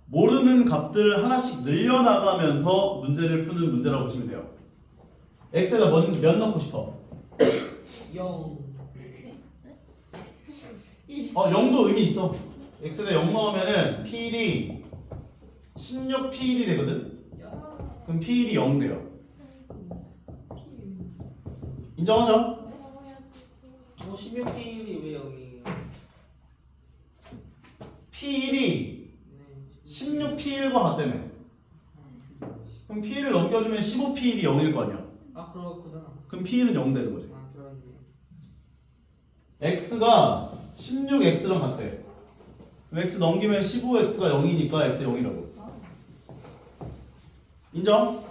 모르는 값들 하나씩 늘려나가면서 문제를 푸는 문제라고 보시면 돼요. x에다 몇 넣고 싶어? 0 0도 의미 있어. x에다 0 넣으면은 p1이 16p1이 되거든? 그럼 p1이 0 돼요. 인정하죠? 16P이 왜 여기에요? p1이 16p1과 같다며. 그럼 p1을 넘겨주면 15p1이 0일 거 아니야. 아 그렇구나. 그럼 p1은 0 되는 거지. 아 그렇네. x가 16x랑 같대. 그럼 x 넘기면 15x가 0이니까 x 0이라고. 인정?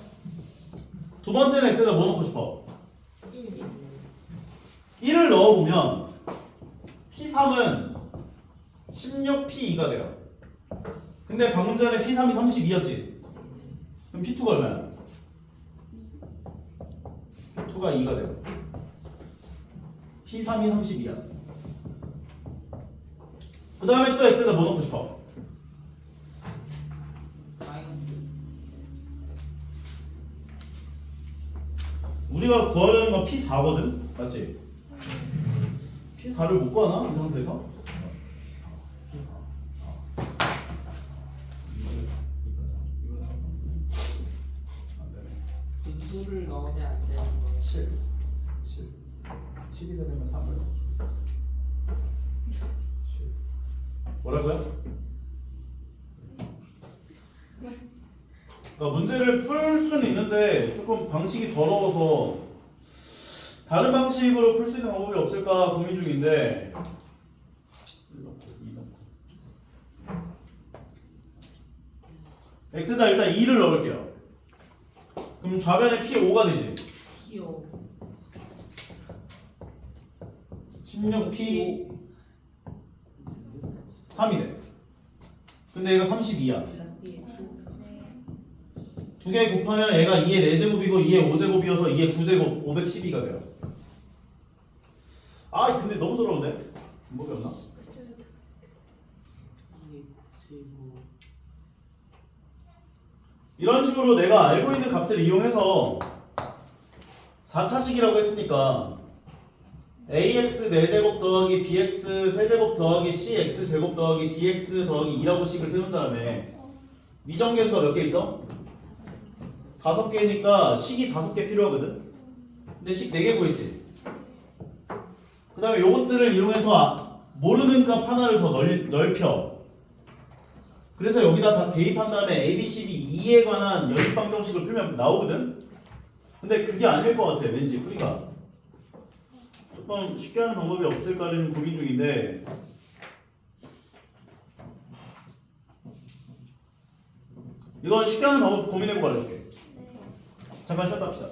두 번째는 x에다 뭐 넣고 싶어? 1을 넣어보면 P3은 16P2가 돼요. 근데 방금 전에 P3이 32였지? 그럼 P2가 얼마야? P2가 2가 돼요. P3이 32야. 그 다음에 또 X에다 뭐 넣고 싶어? 마이너스. 우리가 구하려는 건 P4거든? 맞지? P4를 못 구하나? 이 상태에서? 뭐라고요? 그러니까 문제를 풀 수는 있는데 조금 방식이 더러워서 다른 방식으로 풀 수 있는 방법이 없을까 고민 중인데 x에다 일단 2를 넣을게요. 그럼 좌변에 p 5가 되지. P5 16p 3이래. 근데 얘가 32야. 네. 두 개 곱하면 얘가 2의 4제곱이고 2의 5제곱이어서 2의 9제곱 512가 돼요. 아 근데 너무 더러운데? 방법이 없나? 이런 식으로 내가 알고 있는 값들을 이용해서 4차식이라고 했으니까 ax 4제곱 더하기 bx 세제곱 더하기 cx 제곱 더하기 dx 더하기 2라고 식을 세운 다음에 미정계수가 몇 개 있어? 5개니까 식이 5개 필요하거든? 근데 식 4개 구했지? 그 다음에 요것들을 이용해서 모르는 값 하나를 더 넓혀. 그래서 여기다 다 대입한 다음에 A, B, C, D, E에 관한 연립방정식을 풀면 나오거든? 근데 그게 아닐 것 같아, 왠지 풀이가. 조금 쉽게 하는 방법이 없을까를 좀 고민 중인데 이건 쉽게 하는 방법 고민해보고 알려줄게. 잠깐 쉬었다 합시다.